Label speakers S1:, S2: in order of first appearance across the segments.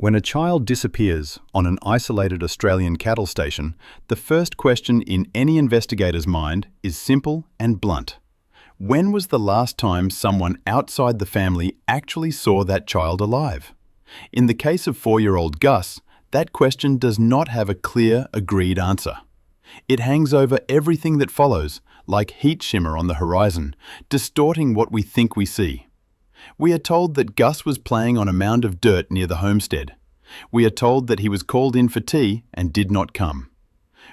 S1: When a child disappears on an isolated Australian cattle station, the first question in any investigator's mind is simple and blunt. When was the last time someone outside the family actually saw that child alive? In the case of 4-year-old Gus, that question does not have a clear, agreed answer. It hangs over everything that follows, like heat shimmer on the horizon, distorting what we think we see. We are told that Gus was playing on a mound of dirt near the homestead. We are told that he was called in for tea and did not come.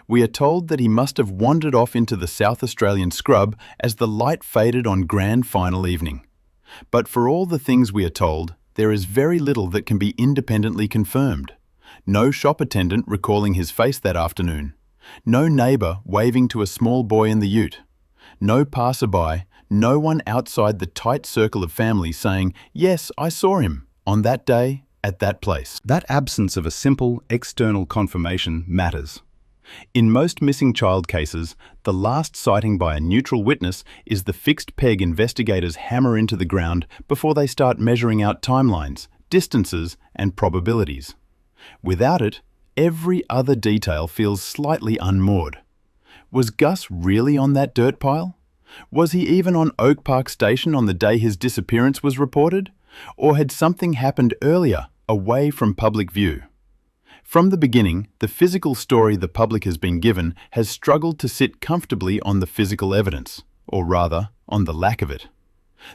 S1: We are told that he must have wandered off into the South Australian scrub as the light faded on grand final evening. But for all the things we are told, there is very little that can be independently confirmed. No shop attendant recalling his face that afternoon. No neighbour waving to a small boy in the ute. No passerby, no one outside the tight circle of family saying, "Yes, I saw him, on that day, at that place." That absence of a simple, external confirmation matters. In most missing child cases, the last sighting by a neutral witness is the fixed peg investigators hammer into the ground before they start measuring out timelines, distances, and probabilities. Without it, every other detail feels slightly unmoored. Was Gus really on that dirt pile? Was he even on Oak Park Station on the day his disappearance was reported? Or had something happened earlier, away from public view? From the beginning, the physical story the public has been given has struggled to sit comfortably on the physical evidence, or rather, on the lack of it.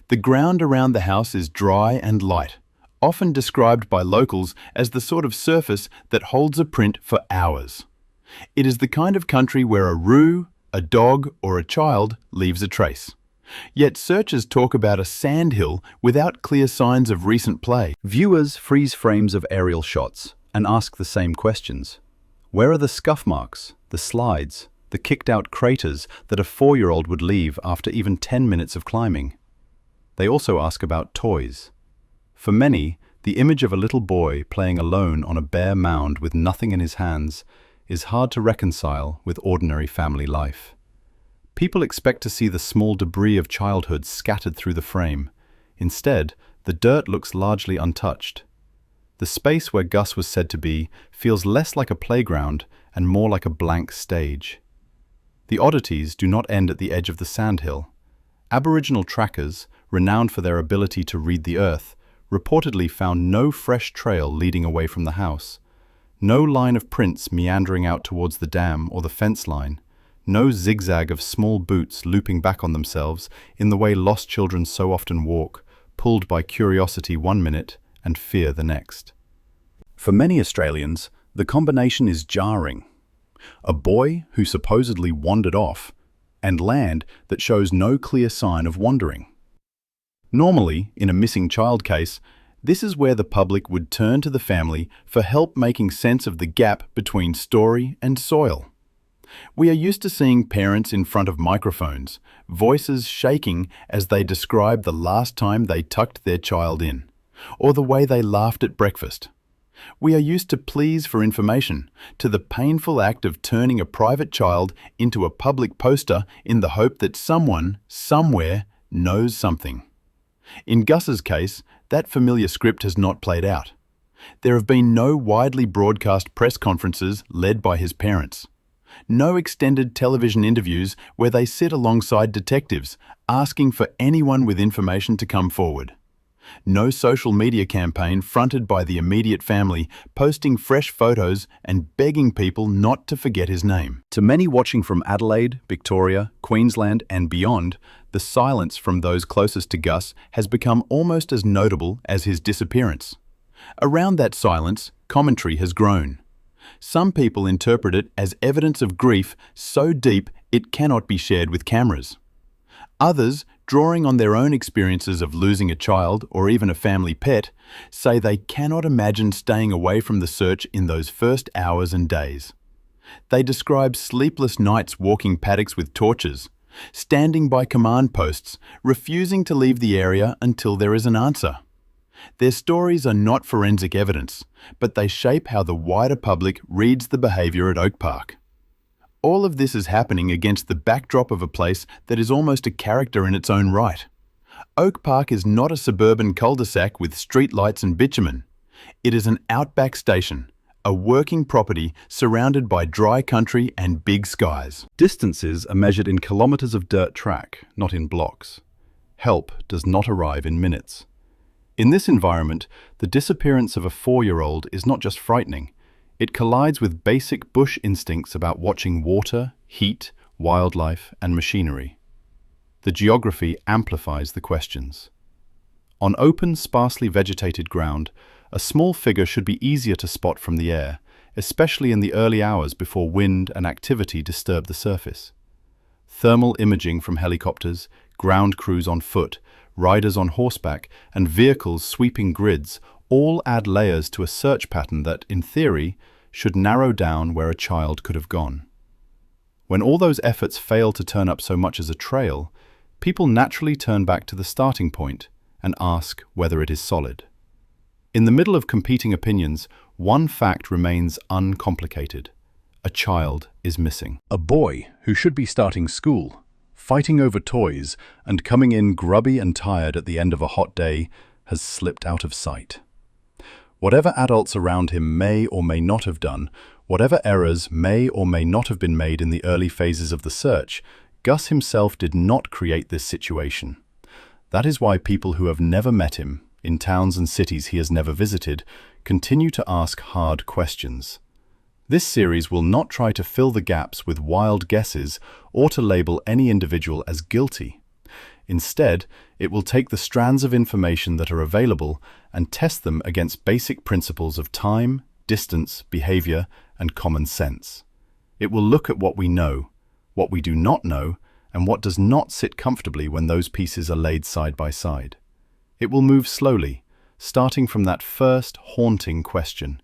S1: The ground around the house is dry and light, often described by locals as the sort of surface that holds a print for hours. It is the kind of country where a roo, a dog, or a child leaves a trace. Yet searchers talk about a sandhill without clear signs of recent play. Viewers freeze frames of aerial shots and ask the same questions. Where are the scuff marks, the slides, the kicked-out craters that a 4-year-old would leave after even 10 minutes of climbing? They also ask about toys. For many, the image of a little boy playing alone on a bare mound with nothing in his hands is hard to reconcile with ordinary family life. People expect to see the small debris of childhood scattered through the frame. Instead, the dirt looks largely untouched. The space where Gus was said to be feels less like a playground and more like a blank stage. The oddities do not end at the edge of the sandhill. Aboriginal trackers, renowned for their ability to read the earth, reportedly found no fresh trail leading away from the house. No line of prints meandering out towards the dam or the fence line. No zigzag of small boots looping back on themselves in the way lost children so often walk, pulled by curiosity one minute and fear the next. For many Australians, the combination is jarring. A boy who supposedly wandered off, and land that shows no clear sign of wandering. Normally, in a missing child case, this is where the public would turn to the family for help making sense of the gap between story and soil. We are used to seeing parents in front of microphones, voices shaking as they describe the last time they tucked their child in, or the way they laughed at breakfast. We are used to pleas for information, to the painful act of turning a private child into a public poster in the hope that someone, somewhere, knows something. In Gus's case, that familiar script has not played out. There have been no widely broadcast press conferences led by his parents. No extended television interviews where they sit alongside detectives, asking for anyone with information to come forward. No social media campaign fronted by the immediate family, posting fresh photos and begging people not to forget his name. To many watching from Adelaide, Victoria, Queensland and beyond, the silence from those closest to Gus has become almost as notable as his disappearance. Around that silence, commentary has grown. Some people interpret it as evidence of grief so deep it cannot be shared with cameras. Others, drawing on their own experiences of losing a child or even a family pet, say they cannot imagine staying away from the search in those first hours and days. They describe sleepless nights walking paddocks with torches, standing by command posts, refusing to leave the area until there is an answer. Their stories are not forensic evidence, but they shape how the wider public reads the behaviour at Oak Park. All of this is happening against the backdrop of a place that is almost a character in its own right. Oak Park is not a suburban cul-de-sac with streetlights and bitumen. It is an outback station, a working property surrounded by dry country and big skies. Distances are measured in kilometers of dirt track, not in blocks. Help does not arrive in minutes. In this environment, the disappearance of a 4-year-old is not just frightening. It collides with basic bush instincts about watching water, heat, wildlife, and machinery. The geography amplifies the questions. On open, sparsely vegetated ground, a small figure should be easier to spot from the air, especially in the early hours before wind and activity disturb the surface. Thermal imaging from helicopters, ground crews on foot, riders on horseback, and vehicles sweeping grids all add layers to a search pattern that, in theory, should narrow down where a child could have gone. When all those efforts fail to turn up so much as a trail, people naturally turn back to the starting point and ask whether it is solid. In the middle of competing opinions, one fact remains uncomplicated. A child is missing. A boy who should be starting school, fighting over toys, and coming in grubby and tired at the end of a hot day, has slipped out of sight. Whatever adults around him may or may not have done, whatever errors may or may not have been made in the early phases of the search, Gus himself did not create this situation. That is why people who have never met him, in towns and cities he has never visited, continue to ask hard questions. This series will not try to fill the gaps with wild guesses or to label any individual as guilty. Instead, it will take the strands of information that are available and test them against basic principles of time, distance, behaviour, and common sense. It will look at what we know, what we do not know, and what does not sit comfortably when those pieces are laid side by side. It will move slowly, starting from that first haunting question.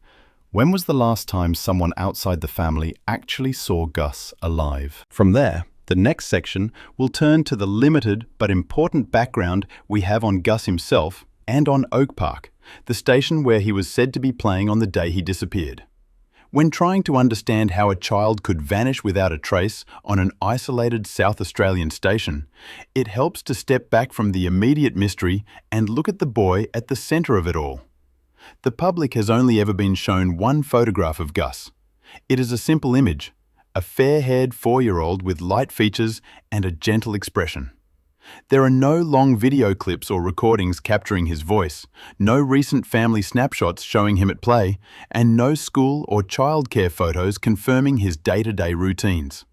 S1: When was the last time someone outside the family actually saw Gus alive? From there, the next section will turn to the limited but important background we have on Gus himself and on Oak Park, the station where he was said to be playing on the day he disappeared. When trying to understand how a child could vanish without a trace on an isolated South Australian station, it helps to step back from the immediate mystery and look at the boy at the centre of it all. The public has only ever been shown one photograph of Gus. It is a simple image, a fair-haired 4-year-old with light features and a gentle expression. There are no long video clips or recordings capturing his voice, no recent family snapshots showing him at play, and no school or childcare photos confirming his day-to-day routines.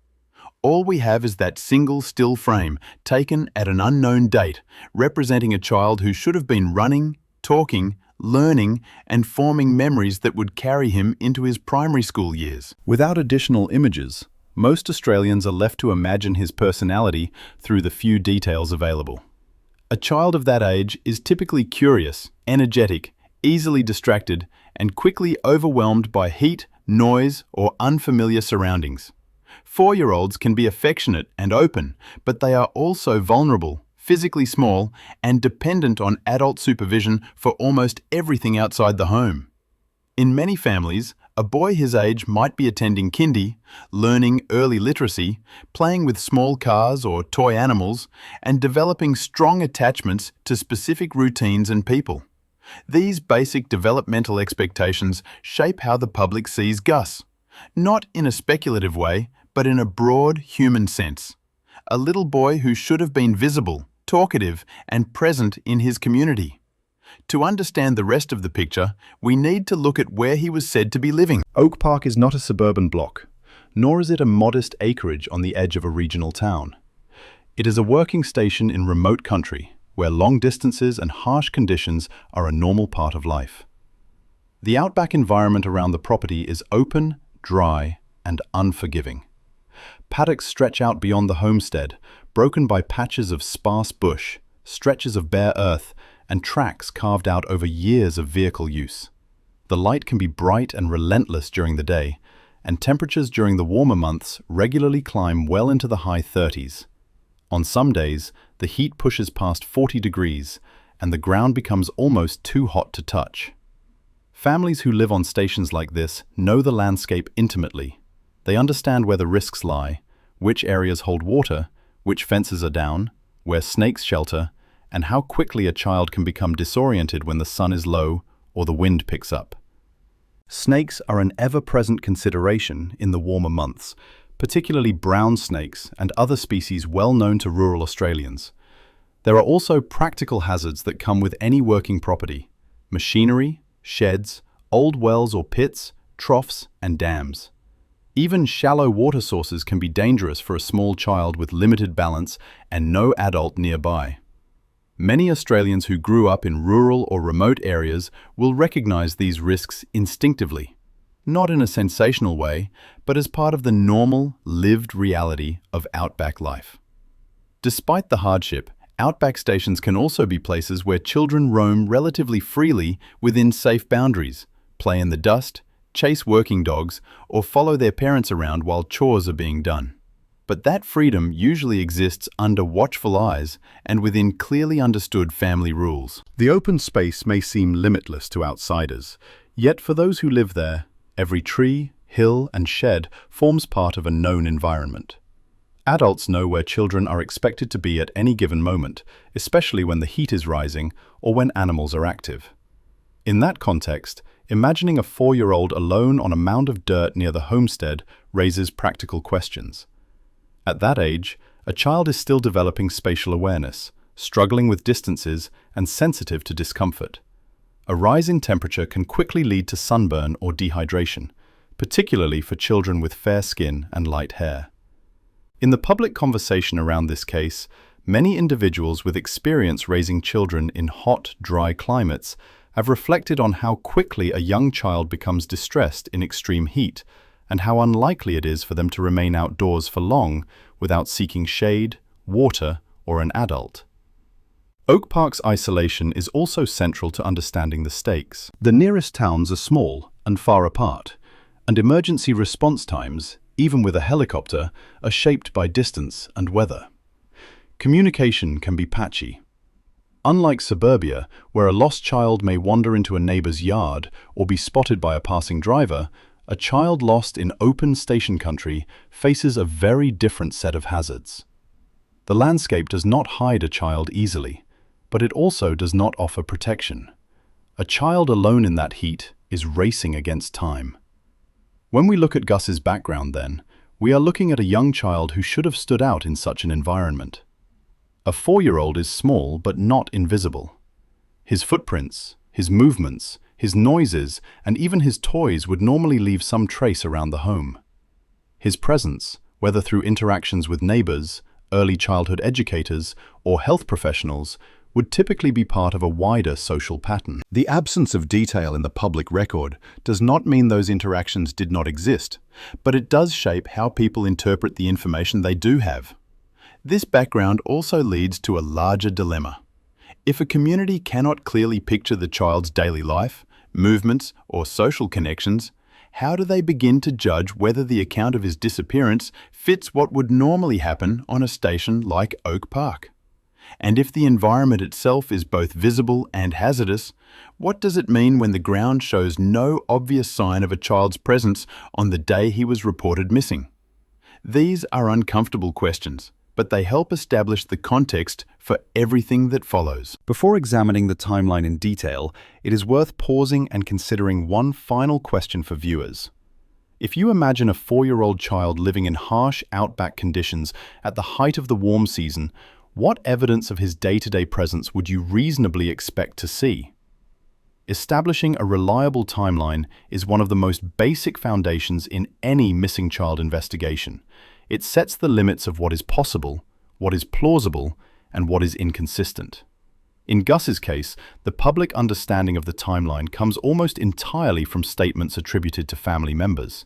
S1: All we have is that single still frame taken at an unknown date, representing a child who should have been running, talking, learning, and forming memories that would carry him into his primary school years. Without additional images, most Australians are left to imagine his personality through the few details available. A child of that age is typically curious, energetic, easily distracted, and quickly overwhelmed by heat, noise, or unfamiliar surroundings. 4-year-olds can be affectionate and open, but they are also vulnerable, physically small, and dependent on adult supervision for almost everything outside the home. In many families, a boy his age might be attending kindy, learning early literacy, playing with small cars or toy animals, and developing strong attachments to specific routines and people. These basic developmental expectations shape how the public sees Gus, not in a speculative way, but in a broad human sense. A little boy who should have been visible, talkative, and present in his community. To understand the rest of the picture, we need to look at where he was said to be living. Oak Park is not a suburban block, nor is it a modest acreage on the edge of a regional town. It is a working station in remote country, where long distances and harsh conditions are a normal part of life. The outback environment around the property is open, dry, and unforgiving. Paddocks stretch out beyond the homestead, broken by patches of sparse bush, stretches of bare earth, and tracks carved out over years of vehicle use. The light can be bright and relentless during the day, and temperatures during the warmer months regularly climb well into the high 30s. On some days, the heat pushes past 40 degrees, and the ground becomes almost too hot to touch. Families who live on stations like this know the landscape intimately. They understand where the risks lie, which areas hold water, which fences are down, where snakes shelter, and how quickly a child can become disoriented when the sun is low or the wind picks up. Snakes are an ever-present consideration in the warmer months, particularly brown snakes and other species well known to rural Australians. There are also practical hazards that come with any working property: machinery, sheds, old wells or pits, troughs and dams. Even shallow water sources can be dangerous for a small child with limited balance and no adult nearby. Many Australians who grew up in rural or remote areas will recognize these risks instinctively, not in a sensational way, but as part of the normal, lived reality of outback life. Despite the hardship, outback stations can also be places where children roam relatively freely within safe boundaries, play in the dust, chase working dogs, or follow their parents around while chores are being done. But that freedom usually exists under watchful eyes and within clearly understood family rules. The open space may seem limitless to outsiders, yet for those who live there, every tree, hill, and shed forms part of a known environment. Adults know where children are expected to be at any given moment, especially when the heat is rising or when animals are active. In that context, imagining a 4-year-old alone on a mound of dirt near the homestead raises practical questions. At that age, a child is still developing spatial awareness, struggling with distances, and sensitive to discomfort. A rise in temperature can quickly lead to sunburn or dehydration, particularly for children with fair skin and light hair. In the public conversation around this case, many individuals with experience raising children in hot, dry climates have reflected on how quickly a young child becomes distressed in extreme heat, and how unlikely it is for them to remain outdoors for long without seeking shade, water, or an adult. Oak Park's isolation is also central to understanding the stakes. The nearest towns are small and far apart, and emergency response times, even with a helicopter, are shaped by distance and weather. Communication can be patchy. Unlike suburbia, where a lost child may wander into a neighbor's yard or be spotted by a passing driver, a child lost in open station country faces a very different set of hazards. The landscape does not hide a child easily, but it also does not offer protection. A child alone in that heat is racing against time. When we look at Gus's background then, we are looking at a young child who should have stood out in such an environment. A 4-year-old is small but not invisible. His footprints, his movements, his noises, and even his toys would normally leave some trace around the home. His presence, whether through interactions with neighbors, early childhood educators, or health professionals, would typically be part of a wider social pattern. The absence of detail in the public record does not mean those interactions did not exist, but it does shape how people interpret the information they do have. This background also leads to a larger dilemma. If a community cannot clearly picture the child's daily life, movements, or social connections, how do they begin to judge whether the account of his disappearance fits what would normally happen on a station like Oak Park? And if the environment itself is both visible and hazardous, what does it mean when the ground shows no obvious sign of a child's presence on the day he was reported missing? These are uncomfortable questions, but they help establish the context for everything that follows. Before examining the timeline in detail, it is worth pausing and considering one final question for viewers. If you imagine a 4-year-old child living in harsh outback conditions at the height of the warm season, what evidence of his day-to-day presence would you reasonably expect to see? Establishing a reliable timeline is one of the most basic foundations in any missing child investigation. It sets the limits of what is possible, what is plausible, and what is inconsistent. In Gus's case, the public understanding of the timeline comes almost entirely from statements attributed to family members.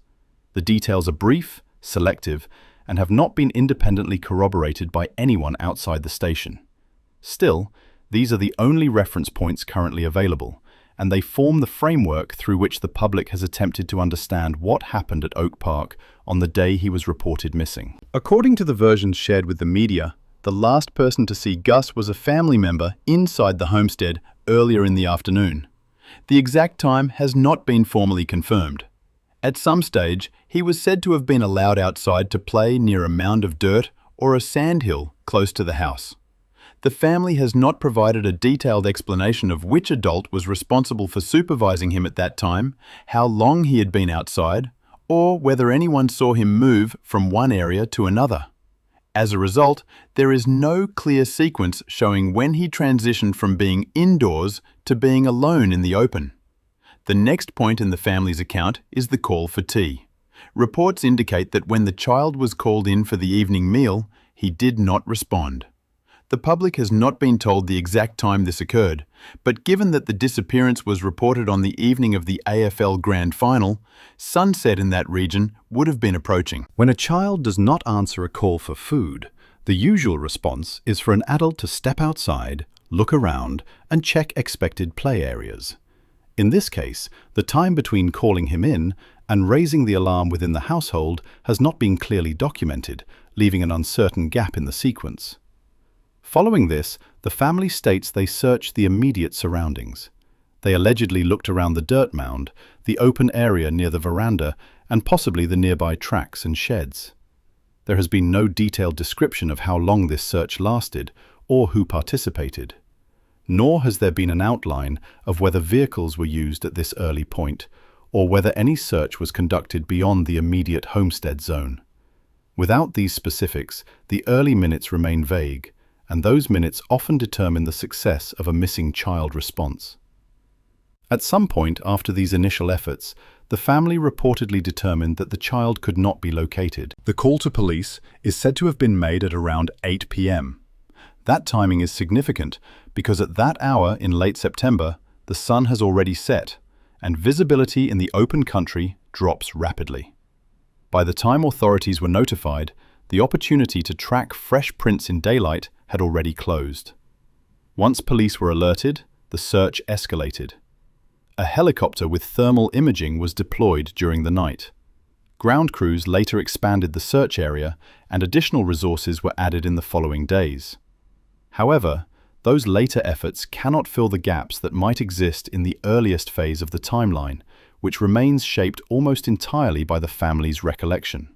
S1: The details are brief, selective, and have not been independently corroborated by anyone outside the station. Still, these are the only reference points currently available, and they form the framework through which the public has attempted to understand what happened at Oak Park on the day he was reported missing. According to the versions shared with the media, the last person to see Gus was a family member inside the homestead earlier in the afternoon. The exact time has not been formally confirmed. At some stage, he was said to have been allowed outside to play near a mound of dirt or a sandhill close to the house. The family has not provided a detailed explanation of which adult was responsible for supervising him at that time, how long he had been outside, or whether anyone saw him move from one area to another. As a result, there is no clear sequence showing when he transitioned from being indoors to being alone in the open. The next point in the family's account is the call for tea. Reports indicate that when the child was called in for the evening meal, he did not respond. The public has not been told the exact time this occurred, but given that the disappearance was reported on the evening of the AFL Grand Final, sunset in that region would have been approaching.
S2: When a child does not answer a call for food, the usual response is for an adult to step outside, look around, and check expected play areas. In this case, the time between calling him in and raising the alarm within the household has not been clearly documented, leaving an uncertain gap in the sequence. Following this, the family states they searched the immediate surroundings. They allegedly looked around the dirt mound, the open area near the veranda, and possibly the nearby tracks and sheds. There has been no detailed description of how long this search lasted or who participated. Nor has there been an outline of whether vehicles were used at this early point, or whether any search was conducted beyond the immediate homestead zone. Without these specifics, the early minutes remain vague, and those minutes often determine the success of a missing child response. At some point after these initial efforts, the family reportedly determined that the child could not be located. The call to police is said to have been made at around 8 p.m. That timing is significant because at that hour in late September, the sun has already set, and visibility in the open country drops rapidly. By the time authorities were notified, the opportunity to track fresh prints in daylight had already closed. Once police were alerted, the search escalated. A helicopter with thermal imaging was deployed during the night. Ground crews later expanded the search area, and additional resources were added in the following days. However, those later efforts cannot fill the gaps that might exist in the earliest phase of the timeline, which remains shaped almost entirely by the family's recollection.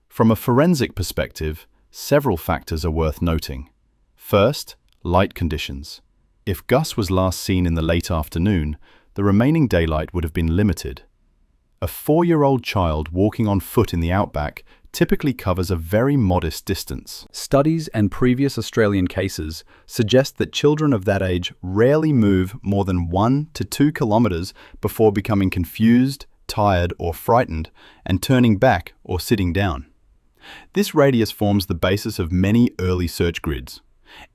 S2: From a forensic perspective, several factors are worth noting. First, light conditions. If Gus was last seen in the late afternoon, the remaining daylight would have been limited. A 4-year-old child walking on foot in the outback typically covers a very modest distance. Studies and previous Australian cases suggest that children of that age rarely move more than 1 to 2 kilometres before becoming confused, tired, or frightened, and turning back or sitting down. This radius forms the basis of many early search grids.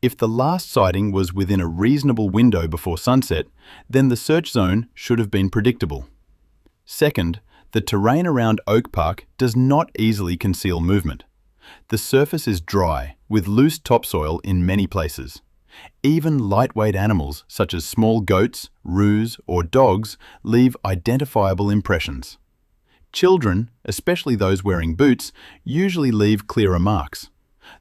S2: If the last sighting was within a reasonable window before sunset, then the search zone should have been predictable. Second, the terrain around Oak Park does not easily conceal movement. The surface is dry, with loose topsoil in many places. Even lightweight animals, such as small goats, roos, or dogs, leave identifiable impressions. Children, especially those wearing boots, usually leave clearer marks.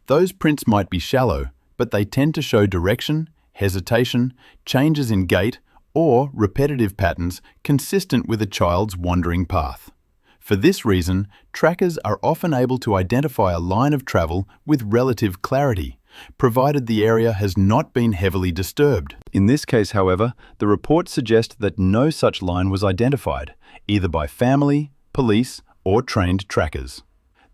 S2: Those prints might be shallow, but they tend to show direction, hesitation, changes in gait, or repetitive patterns consistent with a child's wandering path. For this reason, trackers are often able to identify a line of travel with relative clarity, provided the area has not been heavily disturbed. In this case, however, the reports suggest that no such line was identified, either by family, police, or trained trackers.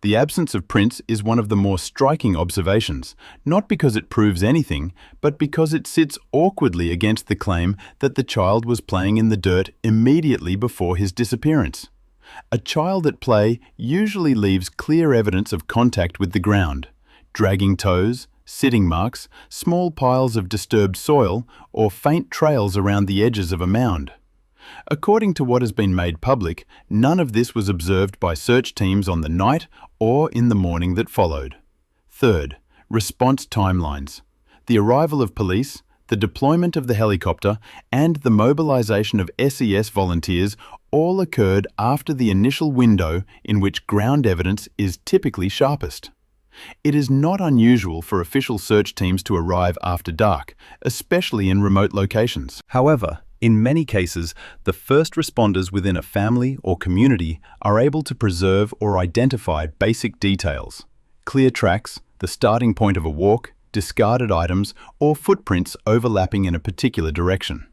S2: The absence of prints is one of the more striking observations, not because it proves anything, but because it sits awkwardly against the claim that the child was playing in the dirt immediately before his disappearance. A child at play usually leaves clear evidence of contact with the ground: dragging toes, sitting marks, small piles of disturbed soil, or faint trails around the edges of a mound. According to what has been made public, none of this was observed by search teams on the night or in the morning that followed. Third, response timelines. The arrival of police, the deployment of the helicopter, and the mobilization of SES volunteers all occurred after the initial window in which ground evidence is typically sharpest. It is not unusual for official search teams to arrive after dark, especially in remote locations. However, in many cases, the first responders within a family or community are able to preserve or identify basic details: clear tracks, the starting point of a walk,
S1: discarded items, or footprints overlapping in a particular direction.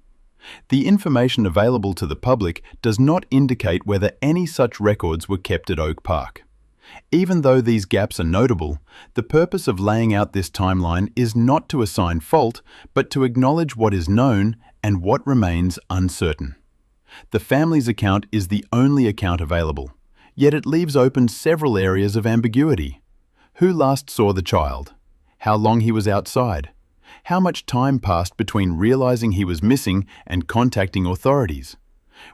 S1: The information available to the public does not indicate whether any such records were kept at Oak Park. Even though these gaps are notable, the purpose of laying out this timeline is not to assign fault, but to acknowledge what is known and what remains uncertain. The family's account is the only account available, yet it leaves open several areas of ambiguity. Who last saw the child? How long he was outside? How much time passed between realizing he was missing and contacting authorities?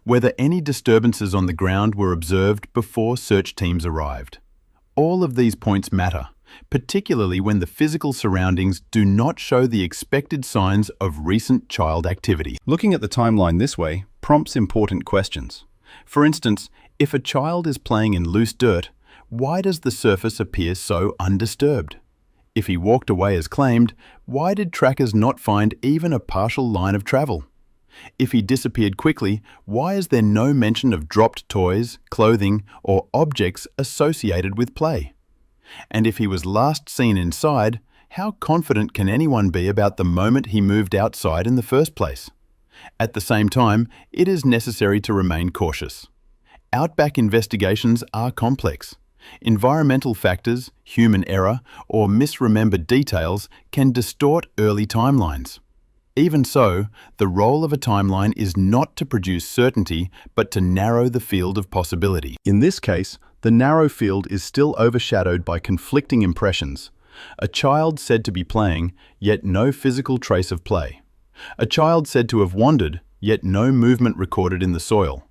S1: Whether any disturbances on the ground were observed before search teams arrived. All of these points matter, particularly when the physical surroundings do not show the expected signs of recent child activity.
S2: Looking at the timeline this way prompts important questions.
S1: For instance, if a child is playing in loose dirt, why does the surface appear so undisturbed? If he walked away as claimed, why did trackers not find even a partial line of travel? If he disappeared quickly, why is there no mention of dropped toys, clothing, or objects associated with play? And if he was last seen inside, how confident can anyone be about the moment he moved outside in the first place? At the same time, it is necessary to remain cautious. Outback investigations are complex. Environmental factors, human error, or misremembered details can distort early timelines. Even so, the role of a timeline is not to produce certainty, but to narrow the field of possibility.
S2: In this case, the narrow field is still overshadowed by conflicting impressions. A child said to be playing, yet no physical trace of play. A child said to have wandered, yet no movement recorded in the soil.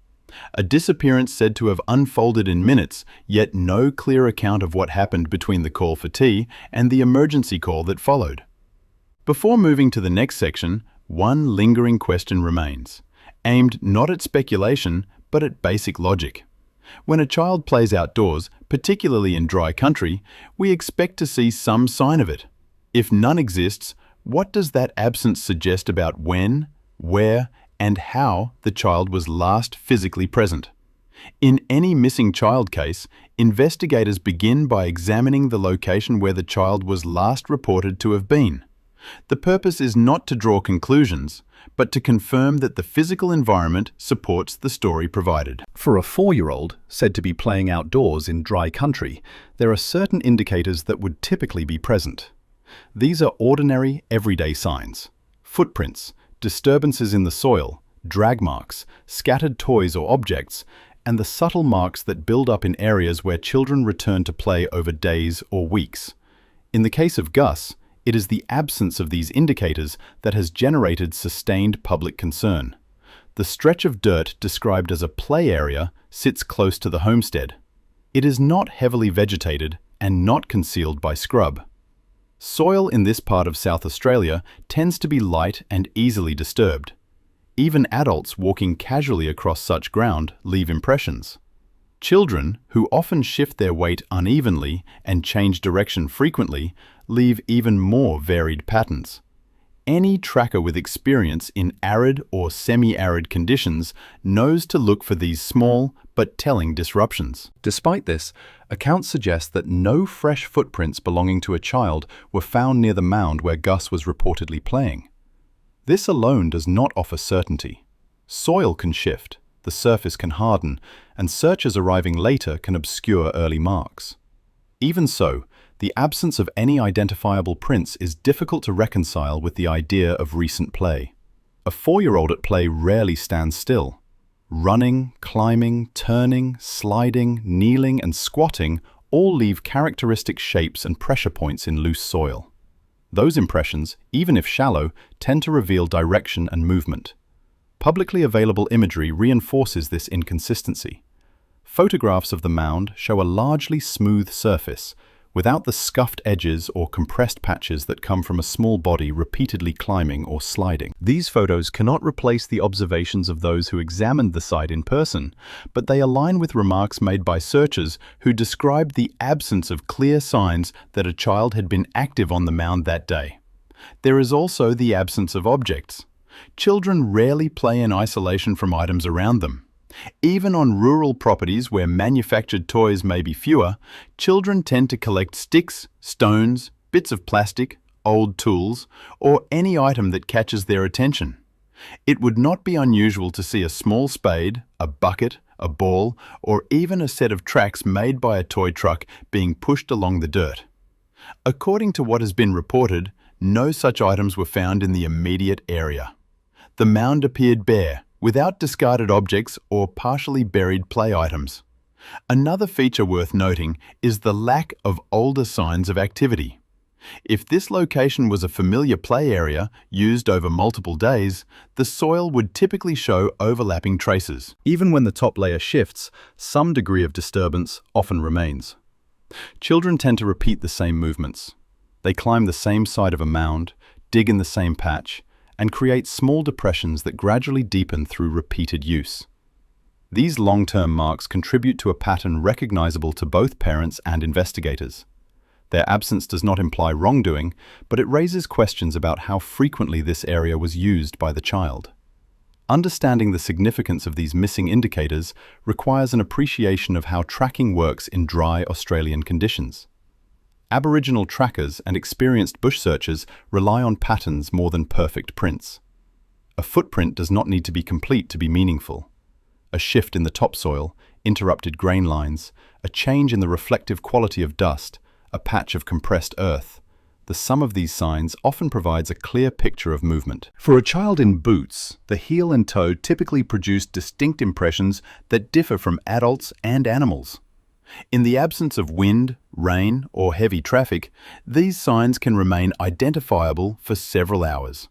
S2: A disappearance said to have unfolded in minutes, yet no clear account of what happened between the call for tea and the emergency call that followed. Before moving to the next section, one lingering question remains, aimed not at speculation, but at basic logic. When a child plays outdoors, particularly in dry country, we expect to see some sign of it. If none exists, what does that absence suggest about when, where, and how the child was last physically present? In any missing child case, investigators begin by examining the location where the child was last reported to have been. The purpose is not to draw conclusions, but to confirm that the physical environment supports the story provided. For a 4-year-old said to be playing outdoors in dry country, there are certain indicators that would typically be present. These are ordinary, everyday signs: footprints, disturbances in the soil, drag marks, scattered toys or objects, and the subtle marks that build up in areas where children return to play over days or weeks. In the case of Gus, it is the absence of these indicators that has generated sustained public concern. The stretch of dirt described as a play area sits close to the homestead. It is not heavily vegetated and not concealed by scrub. Soil in this part of South Australia tends to be light and easily disturbed. Even adults walking casually across such ground leave impressions. Children, who often shift their weight unevenly and change direction frequently, leave even more varied patterns. Any tracker with experience in arid or semi-arid conditions knows to look for these small but telling disruptions. Despite this, accounts suggest that no fresh footprints belonging to a child were found near the mound where Gus was reportedly playing. This alone does not offer certainty. Soil can shift, the surface can harden, and searchers arriving later can obscure early marks. Even so, the absence of any identifiable prints is difficult to reconcile with the idea of recent play. A 4-year-old at play rarely stands still. Running, climbing, turning, sliding, kneeling, and squatting all leave characteristic shapes and pressure points in loose soil. Those impressions, even if shallow, tend to reveal direction and movement. Publicly available imagery reinforces this inconsistency. Photographs of the mound show a largely smooth surface, without the scuffed edges or compressed patches that come from a small body repeatedly climbing or sliding. These photos cannot replace the observations of those who examined the site in person, but they align with remarks made by searchers who described the absence of clear signs that a child had been active on the mound that day. There is also the absence of objects. Children rarely play in isolation from items around them. Even on rural properties where manufactured toys may be fewer, children tend to collect sticks, stones, bits of plastic,
S1: old tools, or any item that catches their attention. It would not be unusual to see a small spade, a bucket, a ball, or even a set of tracks made by a toy truck being pushed along the dirt. According to what has been reported, no such items were found in the immediate area. The mound appeared bare, without discarded objects or partially buried play items. Another feature worth noting is the lack of older signs of activity. If this location was a familiar play area used over multiple days, the soil would typically show overlapping traces.
S2: Even when the top layer shifts, some degree of disturbance often remains. Children tend to repeat the same movements. They climb the same side of a mound, dig in the same patch, and create small depressions that gradually deepen through repeated use. These long-term marks contribute to a pattern recognizable to both parents and investigators. Their absence does not imply wrongdoing, but it raises questions about how frequently this area was used by the child. Understanding the significance of these missing indicators requires an appreciation of how tracking works in dry Australian conditions. Aboriginal trackers and experienced bush searchers rely on patterns more than perfect prints. A footprint does not need to be complete to be meaningful. A shift in the topsoil, interrupted grain lines, a change in the reflective quality of dust, a patch of compressed earth. The sum of these signs often provides a clear picture of movement. For a child in boots, the heel and toe typically produce distinct impressions that differ from adults and animals. In the absence of wind, rain, or heavy traffic, these signs can remain identifiable for several hours.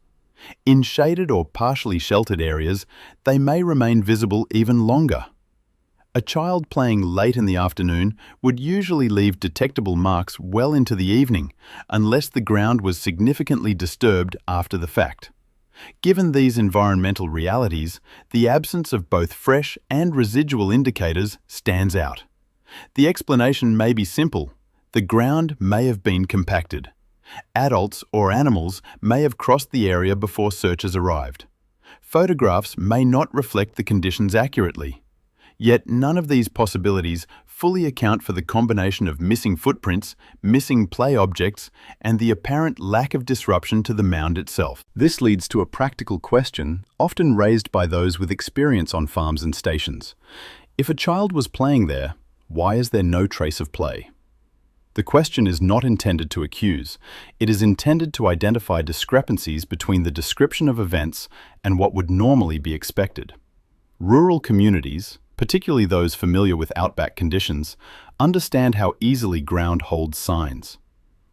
S2: In shaded or partially sheltered areas, they may remain visible even longer. A child playing late in the afternoon would usually leave detectable marks well into the evening, unless the ground was significantly disturbed after the fact. Given these environmental realities, the absence of both fresh and residual indicators stands out. The explanation may be simple. The ground may have been compacted. Adults or animals may have crossed the area before searchers arrived. Photographs may not reflect the conditions accurately. Yet none of these possibilities fully account for the combination of missing footprints, missing play objects, and the apparent lack of disruption to the mound itself. This leads to a practical question, often raised by those with experience on farms and stations. If a child was playing there, why is there no trace of play? The question is not intended to accuse. It is intended to identify discrepancies between the description of events and what would normally be expected. Rural communities, particularly those familiar with outback conditions, understand how easily ground holds signs.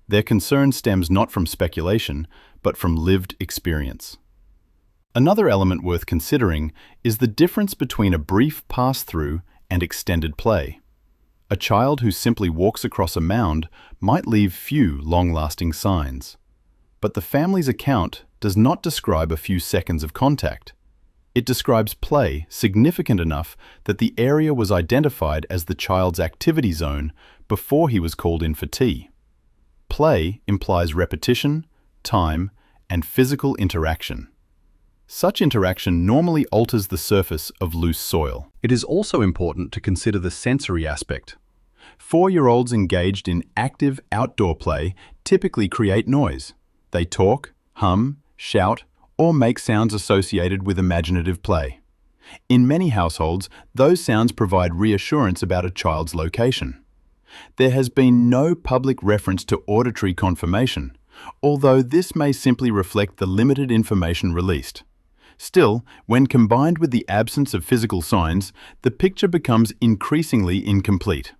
S2: Their concern stems not from speculation, but from lived experience. Another element worth considering is the difference between a brief pass-through and extended play. A child who simply walks across a mound might leave few long-lasting signs. But the family's account does not describe a few seconds of contact. It describes play significant enough that the area was identified as the child's activity zone before he was called in for tea. Play implies repetition, time, and physical interaction. Such interaction normally alters the surface of loose soil. It is also important to consider the sensory aspect. 4-year-olds engaged in active outdoor play typically create noise. They talk, hum, shout, or make sounds associated with imaginative play. In many households, those sounds provide reassurance about a child's location. There has been no public reference to auditory confirmation, although this may simply reflect the limited information released. Still, when combined with the absence of physical signs, the picture becomes increasingly incomplete.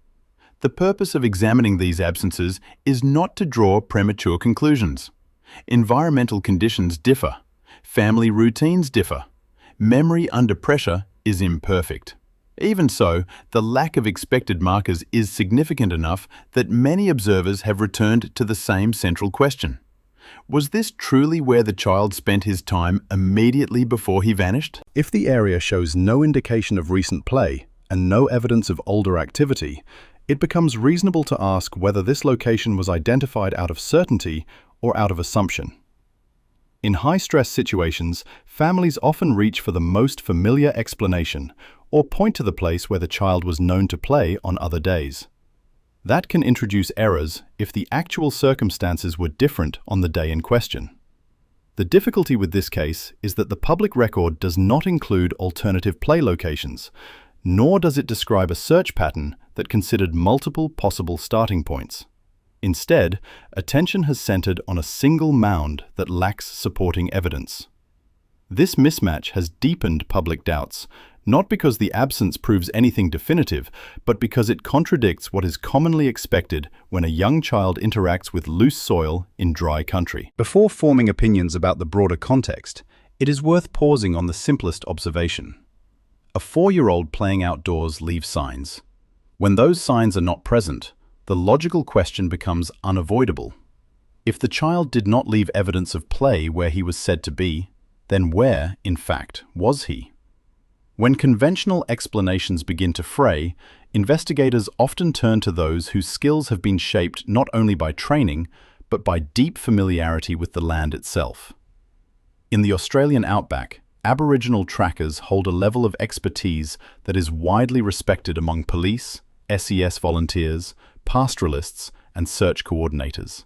S2: The purpose of examining these absences is not to draw premature conclusions. Environmental conditions differ. Family routines differ. Memory under pressure is imperfect. Even so, the lack of expected markers is significant enough that many observers have returned to the same central question. Was this truly where the child spent his time immediately before he vanished? If the area shows no indication of recent play and no evidence of older activity, it becomes reasonable to ask whether this location was identified out of certainty or out of assumption. In high-stress situations, families often reach for the most familiar explanation or point to the place where the child was known to play on other days. That can introduce errors if the actual circumstances were different on the day in question. The difficulty with this case is that the public record does not include alternative play locations, nor does it describe a search pattern that considered multiple possible starting points. Instead, attention has centered on a single mound that lacks supporting evidence. This mismatch has deepened public doubts, not because the absence proves anything definitive, but because it contradicts what is commonly expected when a young child interacts with loose soil in dry country. Before forming opinions about the broader context, it is worth pausing on the simplest observation. A 4-year-old playing outdoors leaves signs. When those signs are not present, the logical question becomes unavoidable. If the child did not leave evidence of play where he was said to be, then where, in fact, was he? When conventional explanations begin to fray, investigators often turn to those whose skills have been shaped not only by training, but by deep familiarity with the land itself. In the Australian outback, Aboriginal trackers hold a level of expertise that is widely respected among police, SES volunteers, pastoralists, and search coordinators.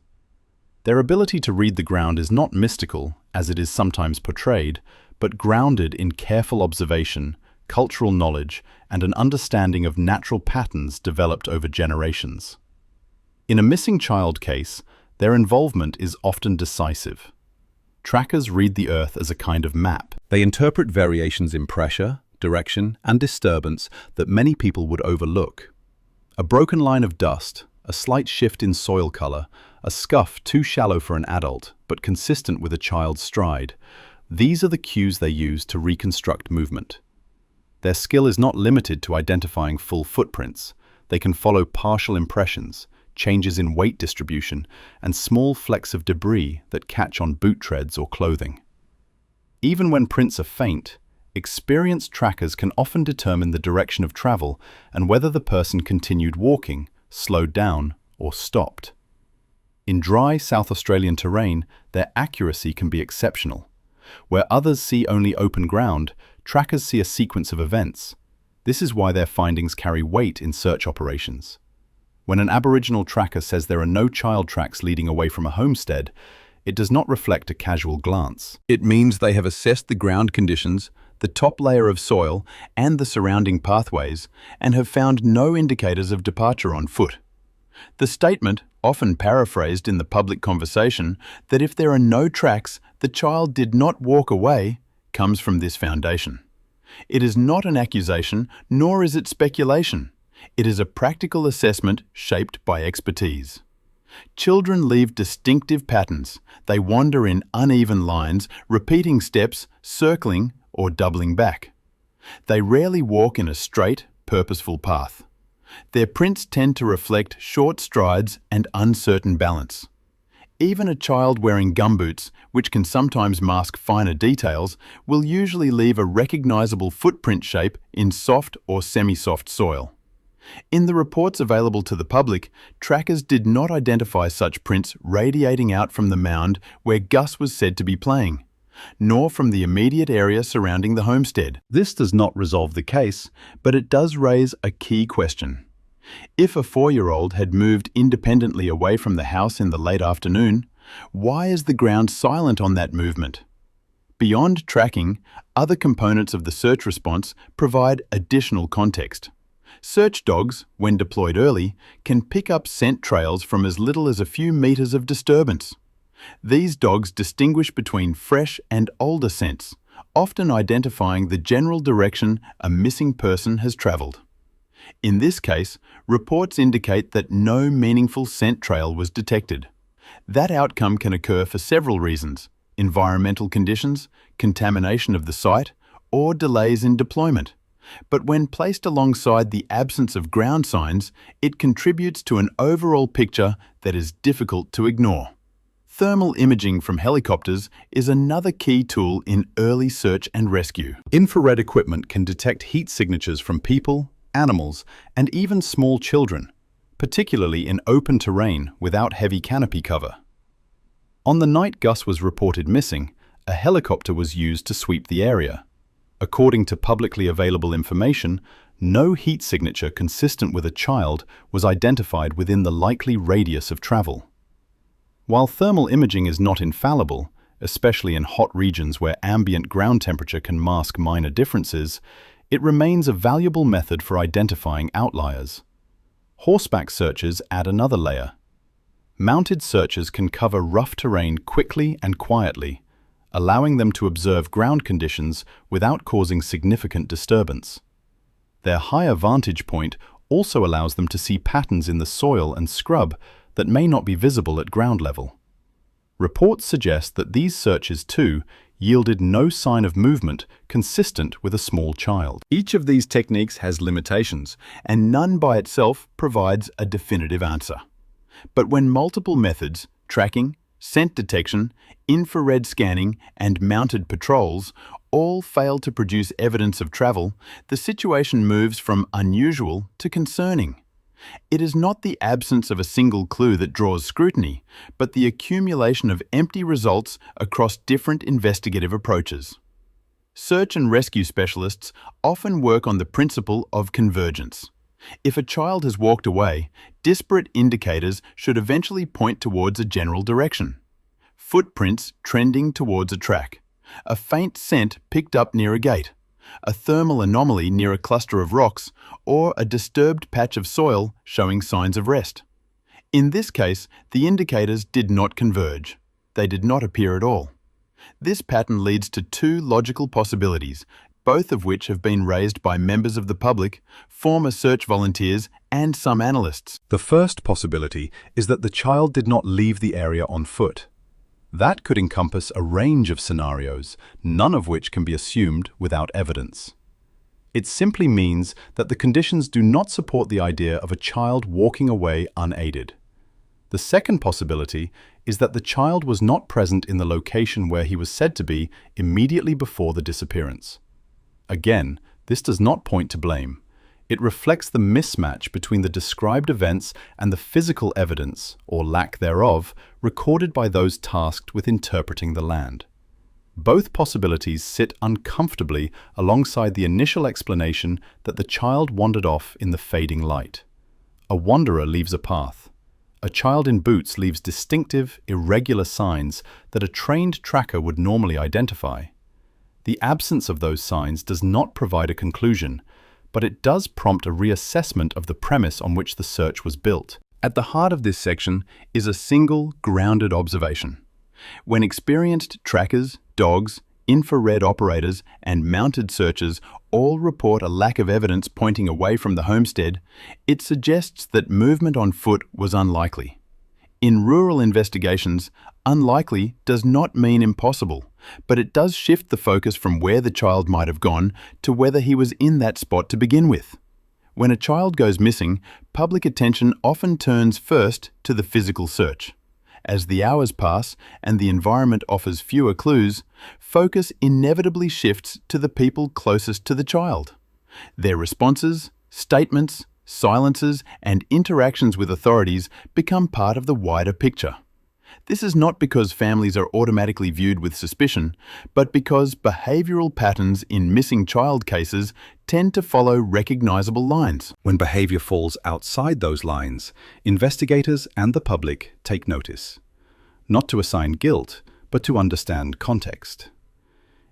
S2: Their ability to read the ground is not mystical, as it is sometimes portrayed, but grounded in careful observation, cultural knowledge, and an understanding of natural patterns developed over generations. In a missing child case, their involvement is often decisive. Trackers read the Earth as a kind of map. They interpret variations in pressure, direction, and disturbance that many people would overlook. A broken line of dust, a slight shift in soil color, a scuff too shallow for an adult, but consistent with a child's stride. These are the cues they use to reconstruct movement. Their skill is not limited to identifying full footprints. They can follow partial impressions, changes in weight distribution, and small flecks of debris that catch on boot treads or clothing. Even when prints are faint, experienced trackers can often determine the direction of travel and whether the person continued walking, slowed down, or stopped. In dry South Australian terrain, their accuracy can be exceptional. Where others see only open ground, trackers see a sequence of events. This is why their findings carry weight in search operations. When an Aboriginal tracker says there are no child tracks leading away from a homestead, it does not reflect a casual glance. It means they have assessed the ground conditions, the top layer of soil, and the surrounding pathways, and have found no indicators of departure on foot. The statement, often paraphrased in the public conversation, that if there are no tracks, the child did not walk away, comes from this foundation. It is not an accusation, nor is it speculation. It is a practical assessment shaped by expertise. Children leave distinctive patterns. They wander in uneven lines, repeating steps, circling, or doubling back. They rarely walk in a straight, purposeful path. Their prints tend to reflect short strides and uncertain balance. Even a child wearing gumboots, which can sometimes mask finer details, will usually leave a recognizable footprint shape in soft or semi-soft soil. In the reports available to the public, trackers did not identify such prints radiating out from the mound where Gus was said to be playing, nor from the immediate area surrounding the homestead. This does not resolve the case, but it does raise a key question. If a 4-year-old had moved independently away from the house in the late afternoon, why is the ground silent on that movement? Beyond tracking, other components of the search response provide additional context. Search dogs, when deployed early, can pick up scent trails from as little as a few meters of disturbance. These dogs distinguish between fresh and older scents, often identifying the general direction a missing person has traveled. In this case, reports indicate that no meaningful scent trail was detected. That outcome can occur for several reasons: environmental conditions, contamination of the site, or delays in deployment. But when placed alongside the absence of ground signs, it contributes to an overall picture that is difficult to ignore. Thermal imaging from helicopters is another key tool in early search and rescue. Infrared equipment can detect heat signatures from people, animals, and even small children, particularly in open terrain without heavy canopy cover. On the night Gus was reported missing, a helicopter was used to sweep the area. According to publicly available information, No heat signature consistent with a child was identified within the likely radius of travel. While thermal imaging is not infallible, especially in hot regions where ambient ground temperature can mask minor differences, it remains a valuable method for identifying outliers. Horseback searches add another layer. Mounted searchers can cover rough terrain quickly and quietly, allowing them to observe ground conditions without causing significant disturbance. Their higher vantage point also allows them to see patterns in the soil and scrub that may not be visible at ground level. Reports suggest that these searches, too, yielded no sign of movement consistent with a small child.
S1: Each of these techniques has limitations, and none by itself provides a definitive answer. But when multiple methods, tracking, scent detection, infrared scanning, and mounted patrols, all fail to produce evidence of travel, the situation moves from unusual to concerning. It is not the absence of a single clue that draws scrutiny, but the accumulation of empty results across different investigative approaches. Search and rescue specialists often work on the principle of convergence. If a child has walked away, disparate indicators should eventually point towards a general direction. Footprints trending towards a track, a faint scent picked up near a gate, a thermal anomaly near a cluster of rocks, or a disturbed patch of soil showing signs of rest. In this case, the indicators did not converge. They did not appear at all. This pattern leads to two logical possibilities, both of which have been raised by members of the public, former search volunteers, and some analysts.
S2: The first possibility is that the child did not leave the area on foot. That could encompass a range of scenarios, none of which can be assumed without evidence. It simply means that the conditions do not support the idea of a child walking away unaided. The second possibility is that the child was not present in the location where he was said to be immediately before the disappearance. Again, this does not point to blame. It reflects the mismatch between the described events and the physical evidence, or lack thereof, recorded by those tasked with interpreting the land. Both possibilities sit uncomfortably alongside the initial explanation that the child wandered off in the fading light. A wanderer leaves a path. A child in boots leaves distinctive, irregular signs that a trained tracker would normally identify. The absence of those signs does not provide a conclusion, but it does prompt a reassessment of the premise on which the search was built. At the heart of this section is a single, grounded observation. When experienced trackers, dogs, infrared operators, and mounted searchers all report a lack of evidence pointing away from the homestead, it suggests that movement on foot was unlikely. In rural investigations, unlikely does not mean impossible, but it does shift the focus from where the child might have gone to whether he was in that spot to begin with. When a child goes missing, public attention often turns first to the physical search. As the hours pass and the environment offers fewer clues, focus inevitably shifts to the people closest to the child. Their responses, statements, silences, and interactions with authorities become part of the wider picture. This is not because families are automatically viewed with suspicion, but because behavioral patterns in missing child cases tend to follow recognizable lines. When behavior falls outside those lines, investigators and the public take notice. Not to assign guilt, but to understand context.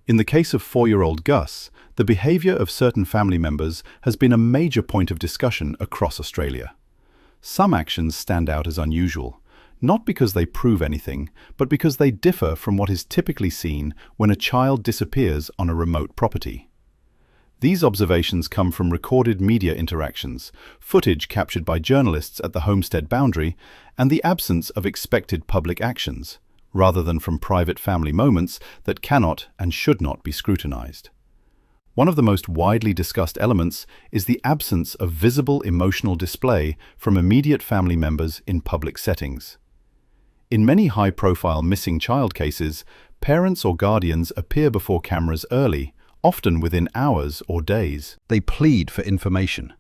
S2: In the case of 4-year-old Gus, the behavior of certain family members has been a major point of discussion across Australia. Some actions stand out as unusual, not because they prove anything, but because they differ from what is typically seen when a child disappears on a remote property. These observations come from recorded media interactions, footage captured by journalists at the homestead boundary, and the absence of expected public actions, rather than from private family moments that cannot and should not be scrutinized. One of the most widely discussed elements is the absence of visible emotional display from immediate family members in public settings. In many high-profile missing child cases, parents or guardians appear before cameras early, often within hours or days. They plead for information,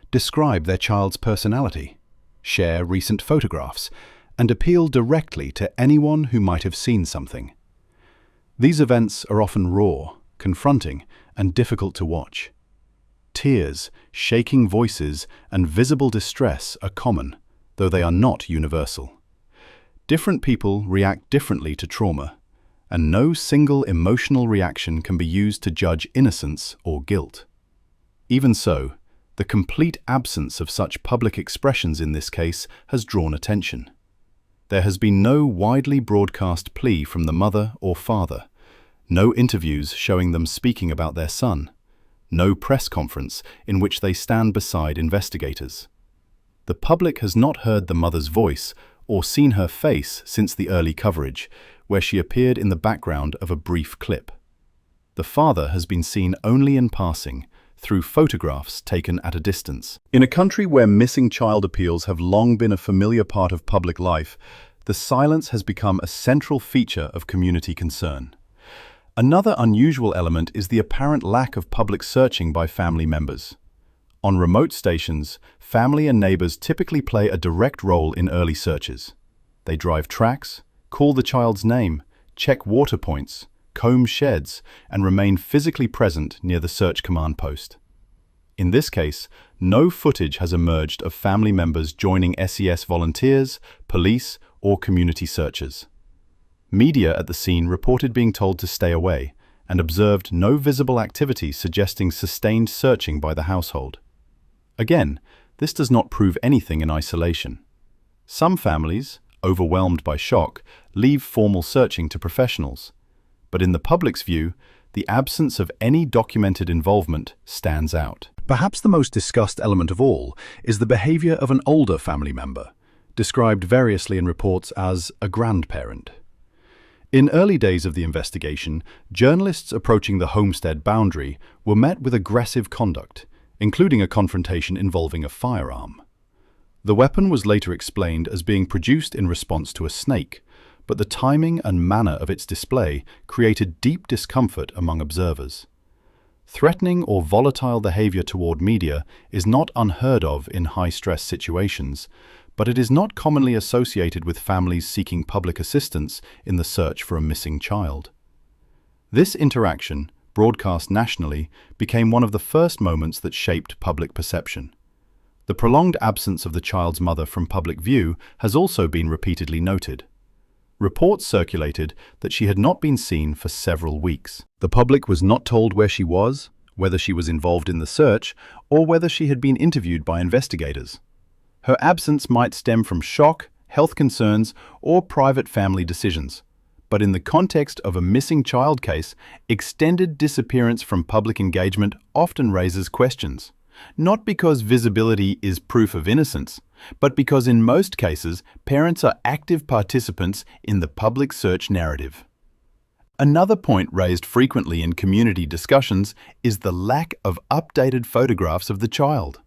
S2: describe their child's personality, share recent photographs, and appeal directly to anyone who might have seen something. These events are often raw, confronting, and difficult to watch. Tears, shaking voices, and visible distress are common, though they are not universal. Different people react differently to trauma, and no single emotional reaction can be used to judge innocence or guilt. Even so, the complete absence of such public expressions in this case has drawn attention. There has been no widely broadcast plea from the mother or father, no interviews showing them speaking about their son, no press conference in which they stand beside investigators. The public has not heard the mother's voice or seen her face since the early coverage, where she appeared in the background of a brief clip. The father has been seen only in passing, through photographs taken at a distance. In a country where missing child appeals have long been a familiar part of public life, the silence has become a central feature of community concern. Another unusual element is the apparent lack of public searching by family members. On remote stations, family and neighbors typically play a direct role in early searches. They drive tracks, call the child's name, check water points, comb sheds, and remain physically present near the search command post. In this case, no footage has emerged of family members joining SES volunteers, police, or community searchers. Media at the scene reported being told to stay away and observed no visible activity suggesting sustained searching by the household. Again, this does not prove anything in isolation. Some families, overwhelmed by shock, leave formal searching to professionals. But in the public's view, the absence of any documented involvement stands out.
S3: Perhaps the most discussed element of all is the behaviour of an older family member, described variously in reports as a grandparent. In early days of the investigation, journalists approaching the homestead boundary were met with aggressive conduct, including a confrontation involving a firearm. The weapon was later explained as being produced in response to a snake, but the timing and manner of its display created deep discomfort among observers. Threatening or volatile behavior toward media is not unheard of in high-stress situations, but it is not commonly associated with families seeking public assistance in the search for a missing child. This interaction, broadcast nationally, became one of the first moments that shaped public perception. The prolonged absence of the child's mother from public view has also been repeatedly noted. Reports circulated that she had not been seen for several weeks. The public was not told where she was, whether she was involved in the search, or whether she had been interviewed by investigators. Her absence might stem from shock, health concerns, or private family decisions. But in the context of a missing child case, extended disappearance from public engagement often raises questions. Not because visibility is proof of innocence, but because in most cases, parents are active participants in the public search narrative. Another point raised frequently in community discussions is the lack of updated photographs of the child.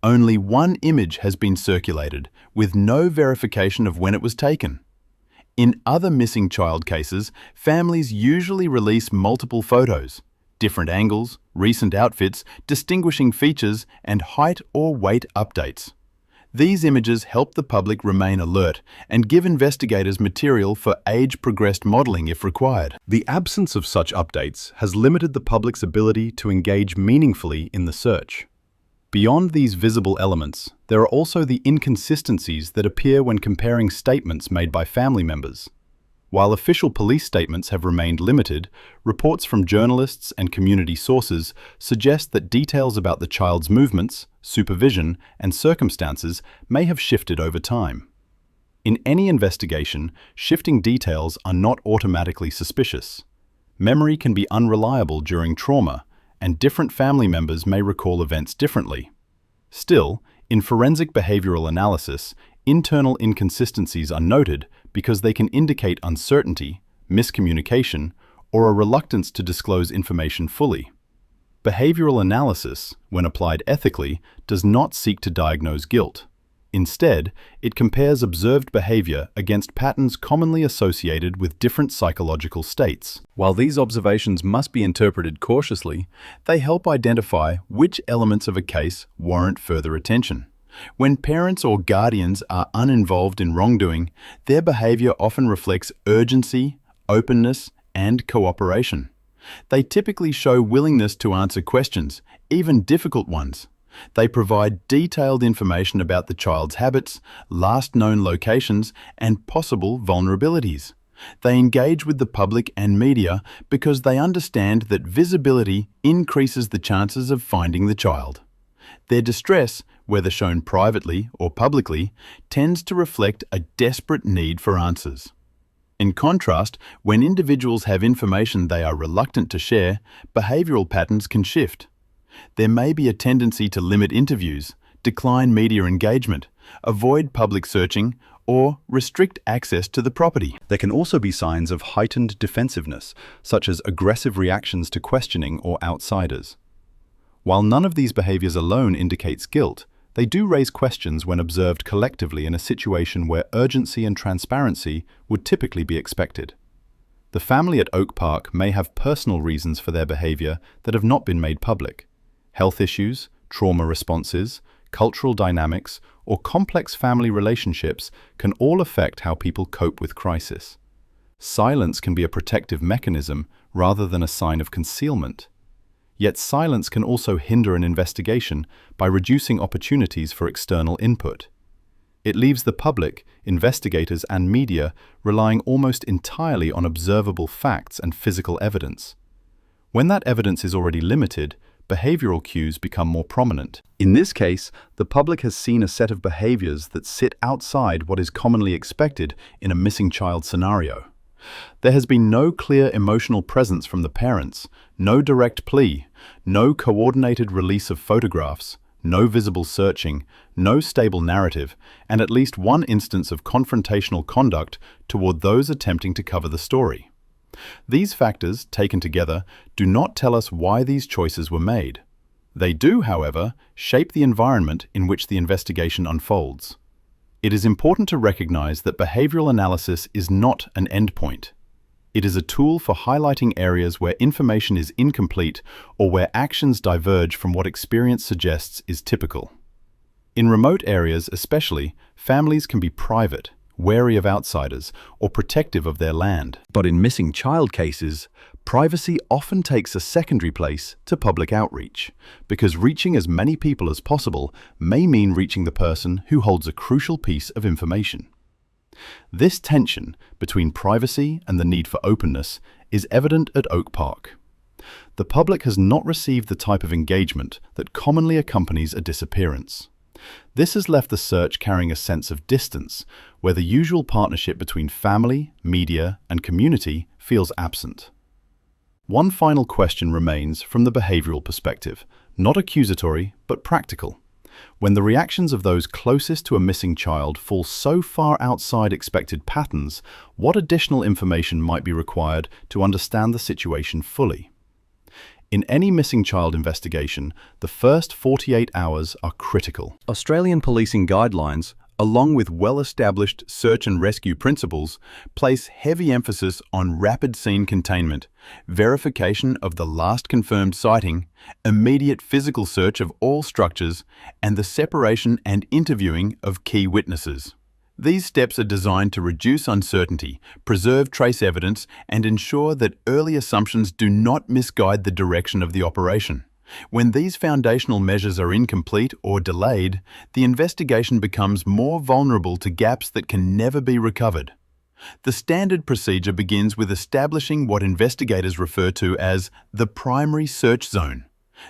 S3: Only one image has been circulated, with no verification of when it was taken. In other missing child cases, families usually release multiple photos, different angles, recent outfits, distinguishing features, and height or weight updates. These images help the public remain alert and give investigators material for age-progressed modeling if required.
S2: The absence of such updates has limited the public's ability to engage meaningfully in the search. Beyond these visible elements, there are also the inconsistencies that appear when comparing statements made by family members. While official police statements have remained limited, reports from journalists and community sources suggest that details about the child's movements, supervision, and circumstances may have shifted over time. In any investigation, shifting details are not automatically suspicious. Memory can be unreliable during trauma, and different family members may recall events differently. Still, in forensic behavioral analysis, internal inconsistencies are noted because they can indicate uncertainty, miscommunication, or a reluctance to disclose information fully. Behavioral analysis, when applied ethically, does not seek to diagnose guilt. Instead, it compares observed behavior against patterns commonly associated with different psychological states. While these observations must be interpreted cautiously, they help identify which elements of a case warrant further attention. When parents or guardians are uninvolved in wrongdoing, their behavior often reflects urgency, openness, and cooperation.
S1: They typically show willingness to answer questions, even difficult ones. They provide detailed information about the child's habits, last known locations, and possible vulnerabilities. They engage with the public and media because they understand that visibility increases the chances of finding the child. Their distress, whether shown privately or publicly, tends to reflect a desperate need for answers. In contrast, when individuals have information they are reluctant to share, behavioral patterns can shift. There may be a tendency to limit interviews, decline media engagement, avoid public searching, or restrict access to the property.
S3: There can also be signs of heightened defensiveness, such as aggressive reactions to questioning or outsiders. While none of these behaviors alone indicates guilt, they do raise questions when observed collectively in a situation where urgency and transparency would typically be expected. The family at Oak Park may have personal reasons for their behavior that have not been made public. Health issues, trauma responses, cultural dynamics, or complex family relationships can all affect how people cope with crisis. Silence can be a protective mechanism rather than a sign of concealment. Yet silence can also hinder an investigation by reducing opportunities for external input. It leaves the public, investigators, and media relying almost entirely on observable facts and physical evidence. When that evidence is already limited, behavioral cues become more prominent. In this case, the public has seen a set of behaviors that sit outside what is commonly expected in a missing child scenario. There has been no clear emotional presence from the parents, no direct plea, no coordinated release of photographs, no visible searching, no stable narrative, and at least one instance of confrontational conduct toward those attempting to cover the story. These factors, taken together, do not tell us why these choices were made. They do, however, shape the environment in which the investigation unfolds. It is important to recognize that behavioral analysis is not an endpoint. It is a tool for highlighting areas where information is incomplete or where actions diverge from what experience suggests is typical. In remote areas especially, families can be private, wary of outsiders, or protective of their land. But in missing child cases, privacy often takes a secondary place to public outreach, because reaching as many people as possible may mean reaching the person who holds a crucial piece of information. This tension between privacy and the need for openness is evident at Oak Park. The public has not received the type of engagement that commonly accompanies a disappearance. This has left the search carrying a sense of distance, where the usual partnership between family, media, and community feels absent. One final question remains from the behavioral perspective, not accusatory, but practical. When the reactions of those closest to a missing child fall so far outside expected patterns, what additional information might be required to understand the situation fully? In any missing child investigation, the first 48 hours are critical. Australian policing guidelines, along with well-established search and rescue principles, place heavy emphasis on rapid scene containment, verification of the last confirmed sighting, immediate physical search of all structures, and the separation and interviewing of key witnesses. These steps are designed to reduce uncertainty, preserve trace evidence, and ensure that early assumptions do not misguide the direction of the operation. When these foundational measures are incomplete or delayed, the investigation becomes more vulnerable to gaps that can never be recovered. The standard procedure begins with establishing what investigators refer to as the primary search zone.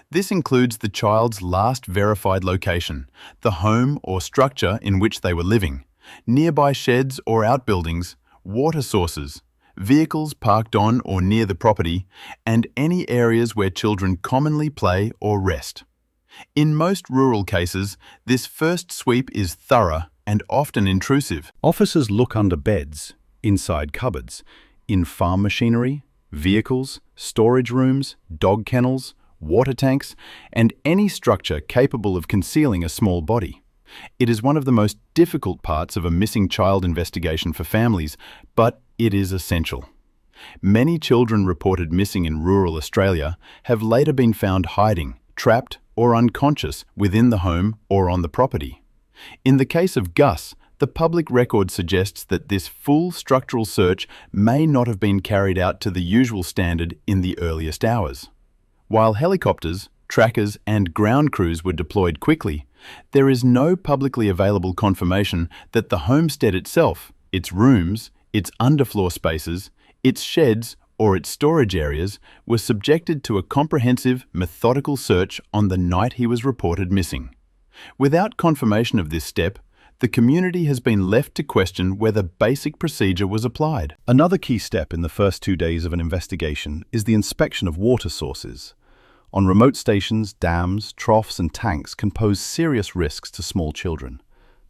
S3: This includes the child's last verified location, the home or structure in which they were living, nearby sheds or outbuildings, water sources, vehicles parked on or near the property, and any areas where children commonly play or rest. In most rural cases, this first sweep is thorough and often intrusive. Officers look under beds, inside cupboards, in farm machinery, vehicles, storage rooms, dog kennels, water tanks, and any structure capable of concealing a small body. It is one of the most difficult parts of a missing child investigation for families, but it is essential. Many children reported missing in rural Australia have later been found hiding, trapped, or unconscious within the home or on the property. In the case of Gus,
S1: the public record suggests that this full structural search may not have been carried out to the usual standard in the earliest hours. While helicopters, trackers, and ground crews were deployed quickly, there is no publicly available confirmation that the homestead itself, its rooms, its underfloor spaces, its sheds, or its storage areas were subjected to a comprehensive, methodical search on the night he was reported missing. Without confirmation of this step, the community has been left to question whether basic procedure was applied.
S3: Another key step in the first 2 days of an investigation is the inspection of water sources. On remote stations, dams, troughs, and tanks can pose serious risks to small children.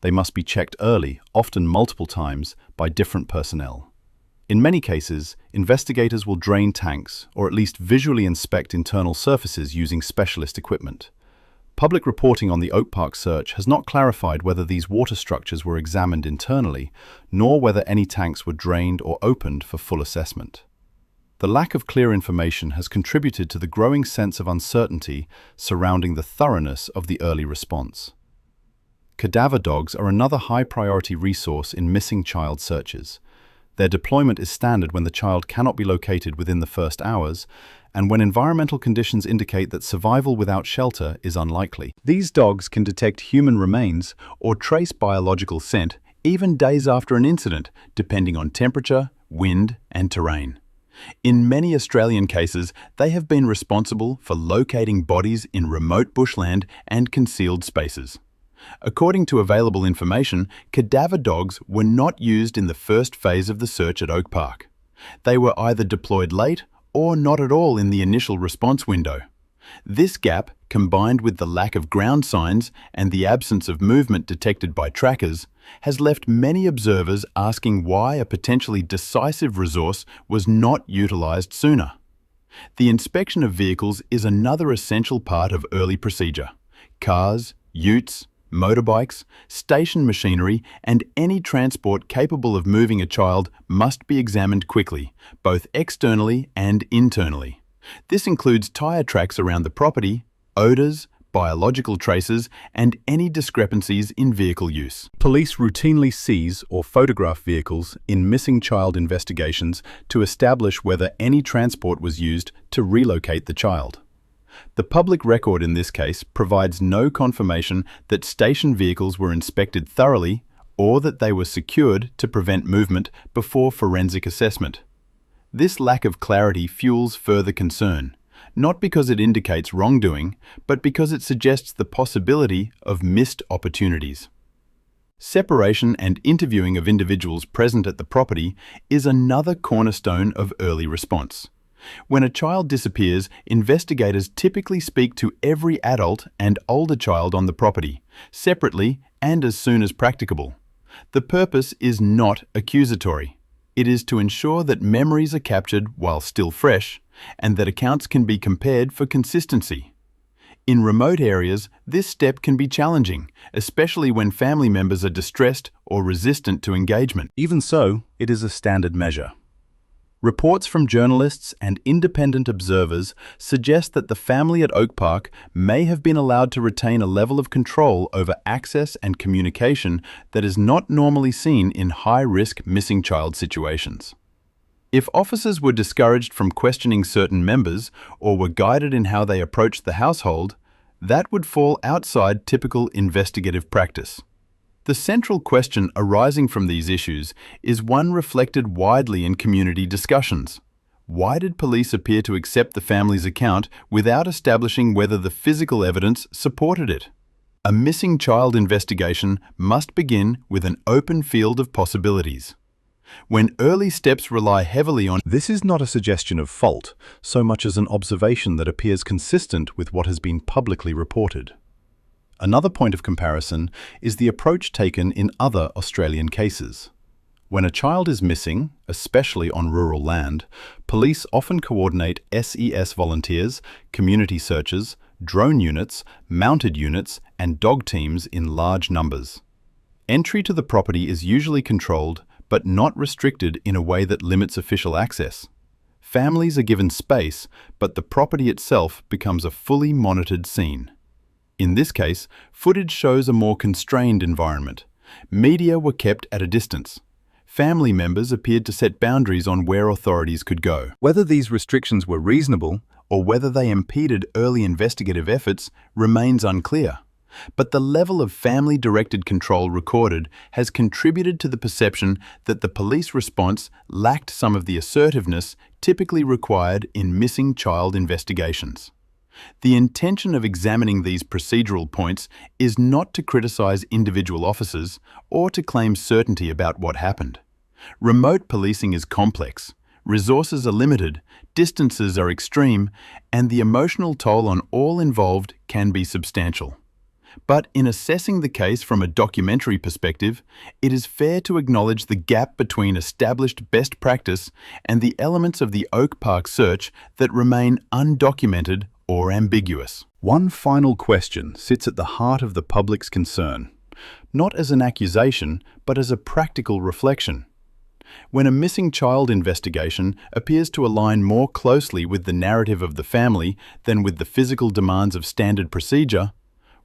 S3: They must be checked early, often multiple times, by different personnel. In many cases, investigators will drain tanks or at least visually inspect internal surfaces using specialist equipment. Public reporting on the Oak Park search has not clarified whether these water structures were examined internally, nor whether any tanks were drained or opened for full assessment. The lack of clear information has contributed to the growing sense of uncertainty surrounding the thoroughness of the early response. Cadaver dogs are another high-priority resource in missing child searches. Their deployment is standard when the child cannot be located within the first hours, and when environmental conditions indicate that survival without shelter is unlikely. These dogs can detect human remains or trace biological scent even days after an incident, depending on temperature, wind, and terrain. In many Australian cases, they have been responsible for locating bodies in remote bushland and concealed spaces. According to available information, cadaver dogs were not used in the first phase of the search at Oak Park. They were either deployed late or not at all in the initial response window. This gap, combined with the lack of ground signs and the absence of movement detected by trackers, has left many observers asking why a potentially decisive resource was not utilized sooner. The inspection of vehicles is another essential part of early procedure. Cars, utes, motorbikes, station machinery, and any transport capable of moving a child must be examined quickly, both externally and internally. This includes tire tracks around the property, odors, biological traces, and any discrepancies in vehicle use. Police routinely seize or photograph vehicles in missing child investigations to establish whether any transport was used to relocate the child. The public record in this case provides no confirmation that station vehicles were inspected thoroughly or that they were secured to prevent movement before forensic assessment. This lack of clarity fuels further concern, not because it indicates wrongdoing, but because it suggests the possibility of missed opportunities. Separation and interviewing of individuals present at the property is another cornerstone of early response. When a child disappears, investigators typically speak to every adult and older child on the property, separately and as soon as practicable. The purpose is not accusatory. It is to ensure that memories are captured while still fresh, and that accounts can be compared for consistency. In remote areas, this step can be challenging, especially when family members are distressed or resistant to engagement. Even so, it is a standard measure. Reports from journalists and independent observers suggest that the family at Oak Park may have been allowed to retain a level of control over access and communication that is not normally seen in high-risk missing child situations. If officers were discouraged from questioning certain members or were guided in how they approached the household, that would fall outside typical investigative practice. The central question arising from these issues is one reflected widely in community discussions. Why did police appear to accept the family's account without establishing whether the physical evidence supported it? A missing child investigation must begin with an open field of possibilities. When early steps rely heavily on— This is not a suggestion of fault, so much as an observation that appears consistent with what has been publicly reported. Another point of comparison is the approach taken in other Australian cases. When a child is missing, especially on rural land, police often coordinate SES volunteers, community searches, drone units, mounted units, and dog teams in large numbers. Entry to the property is usually controlled, but not restricted in a way that limits official access. Families are given space, but the property itself becomes a fully monitored scene. In this case, footage shows a more constrained environment.
S1: Media were kept at a distance. Family members appeared to set boundaries on where authorities could go.
S3: Whether these restrictions were reasonable
S1: Or whether they impeded early investigative efforts remains unclear. But the level of family-directed control recorded has contributed to the perception that the police response lacked some of the assertiveness typically required in missing child investigations. The intention of examining these procedural points is not to criticize individual officers or to claim certainty about what happened. Remote policing is complex. Resources are limited, distances are extreme, and the emotional toll on all involved can be substantial. But in assessing the case from a documentary perspective, it is fair to acknowledge the gap between established best practice and the elements of the Oak Park search that remain undocumented or ambiguous.
S3: One final question sits at the heart of the public's concern,
S1: Not as an accusation, but as a practical reflection. When a missing child investigation appears to align more closely with the narrative of the family than with the physical demands of standard procedure,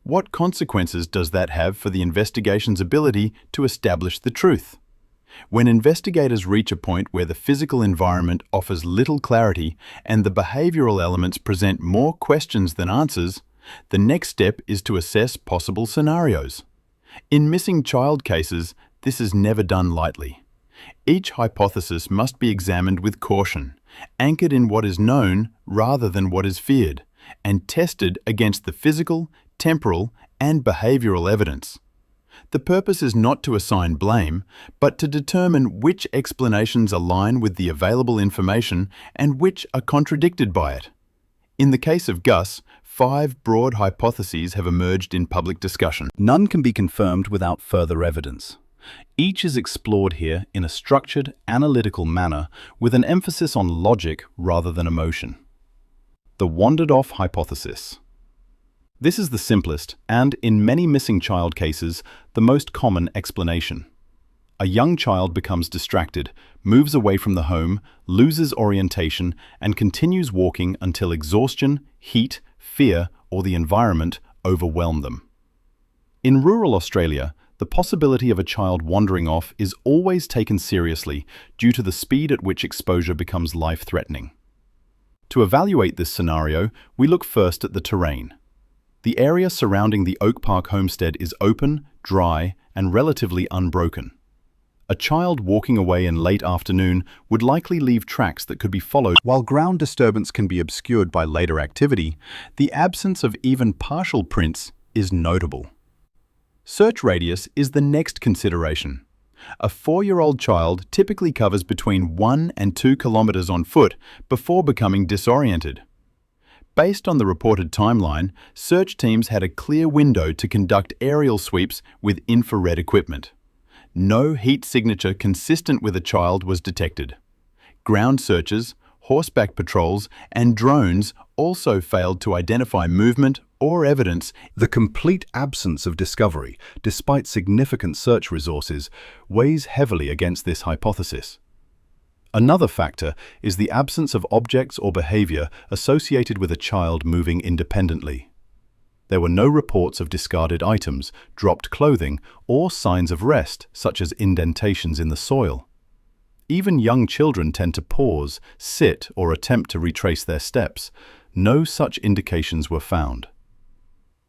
S1: what consequences does that have for the investigation's ability to establish the truth? When investigators reach a point where the physical environment offers little clarity and the behavioral elements present more questions than answers, the next step is to assess possible scenarios. In missing child cases, this is never done lightly. Each hypothesis must be examined with caution, anchored in what is known rather than what is feared, and tested against the physical, temporal, and behavioral evidence. The purpose is not to assign blame, but to determine which explanations align with the available information and which are contradicted by it. In the case of Gus, 5 broad hypotheses have emerged in public discussion.
S3: None can be confirmed without further evidence. Each is explored here in a structured, analytical manner with an emphasis on logic rather than emotion. The wandered-off hypothesis. This is the simplest and, in many missing child cases, the most common explanation. A young child becomes distracted, moves away from the home, loses orientation, and continues walking until exhaustion, heat, fear, or the environment overwhelm them. In rural Australia, the possibility of a child wandering off is always taken seriously due to the speed at which exposure becomes life-threatening. To evaluate this scenario, we look first at the terrain. The area surrounding the Oak Park homestead is open, dry, and relatively unbroken. A child walking away in late afternoon would likely leave tracks that could be followed. While ground disturbance can be obscured by later activity, the absence of even partial prints is notable. Search radius is the next consideration. A 4-year-old child typically covers between 1 and 2 kilometers on foot before becoming disoriented. Based on the reported timeline, search teams had a clear window to conduct aerial sweeps with infrared equipment. No heat signature consistent with a child was detected. Ground searches, horseback patrols, and drones also failed to identify movement or evidence. The complete absence of discovery, despite significant search resources, weighs heavily against this hypothesis. Another factor is the absence of objects or behavior associated with a child moving independently. There were no reports of discarded items, dropped clothing, or signs of rest, such as indentations in the soil. Even young children tend to pause, sit, or attempt to retrace their steps. No such indications were found.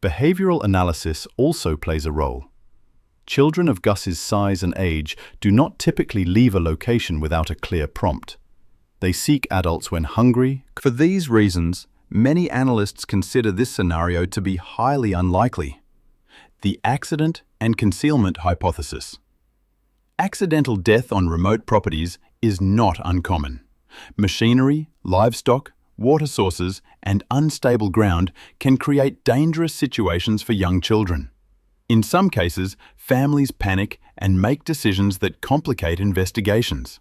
S3: Behavioral analysis also plays a role. Children of Gus's size and age do not typically leave a location without a clear prompt. They seek adults when hungry. For these reasons, many analysts consider this scenario to be highly unlikely.
S1: The accident and concealment hypothesis. Accidental death on remote properties is not uncommon. Machinery, livestock, water sources, and unstable ground can create dangerous situations for young children. In some cases, families panic and make decisions that complicate investigations.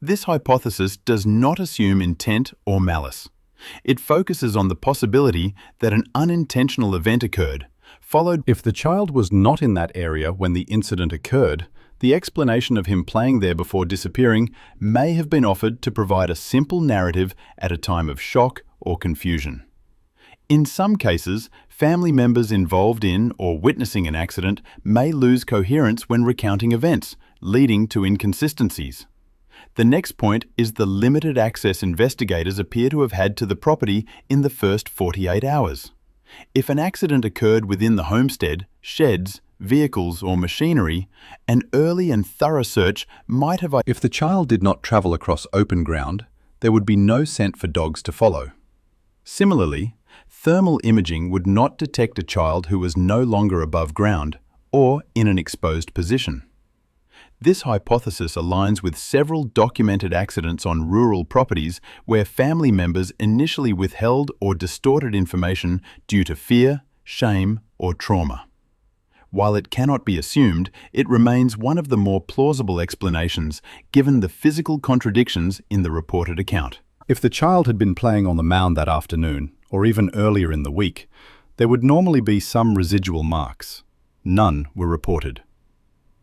S1: This hypothesis does not assume intent or malice. It focuses on the possibility that an unintentional event occurred, followed.
S3: If the child was not in that area when the incident occurred, the explanation of him playing there before disappearing may have been offered to provide a simple narrative at a time of shock or confusion.
S1: In some cases, family members involved in or witnessing an accident may lose coherence when recounting events, leading to inconsistencies. The next point is the limited access investigators appear to have had to the property in the first 48 hours. If an accident occurred within the homestead, sheds, vehicles or machinery, an early and thorough search might have...
S3: If the child did not travel across open ground, there would be no scent for dogs to follow.
S1: Similarly, thermal imaging would not detect a child who was no longer above ground or in an exposed position. This hypothesis aligns with several documented accidents on rural properties where family members initially withheld or distorted information due to fear, shame, or trauma. While it cannot be assumed, it remains one of the more plausible explanations given the physical contradictions in the reported account.
S3: If the child had been playing on the mound that afternoon, or even earlier in the week, there would normally be some residual marks. None were reported.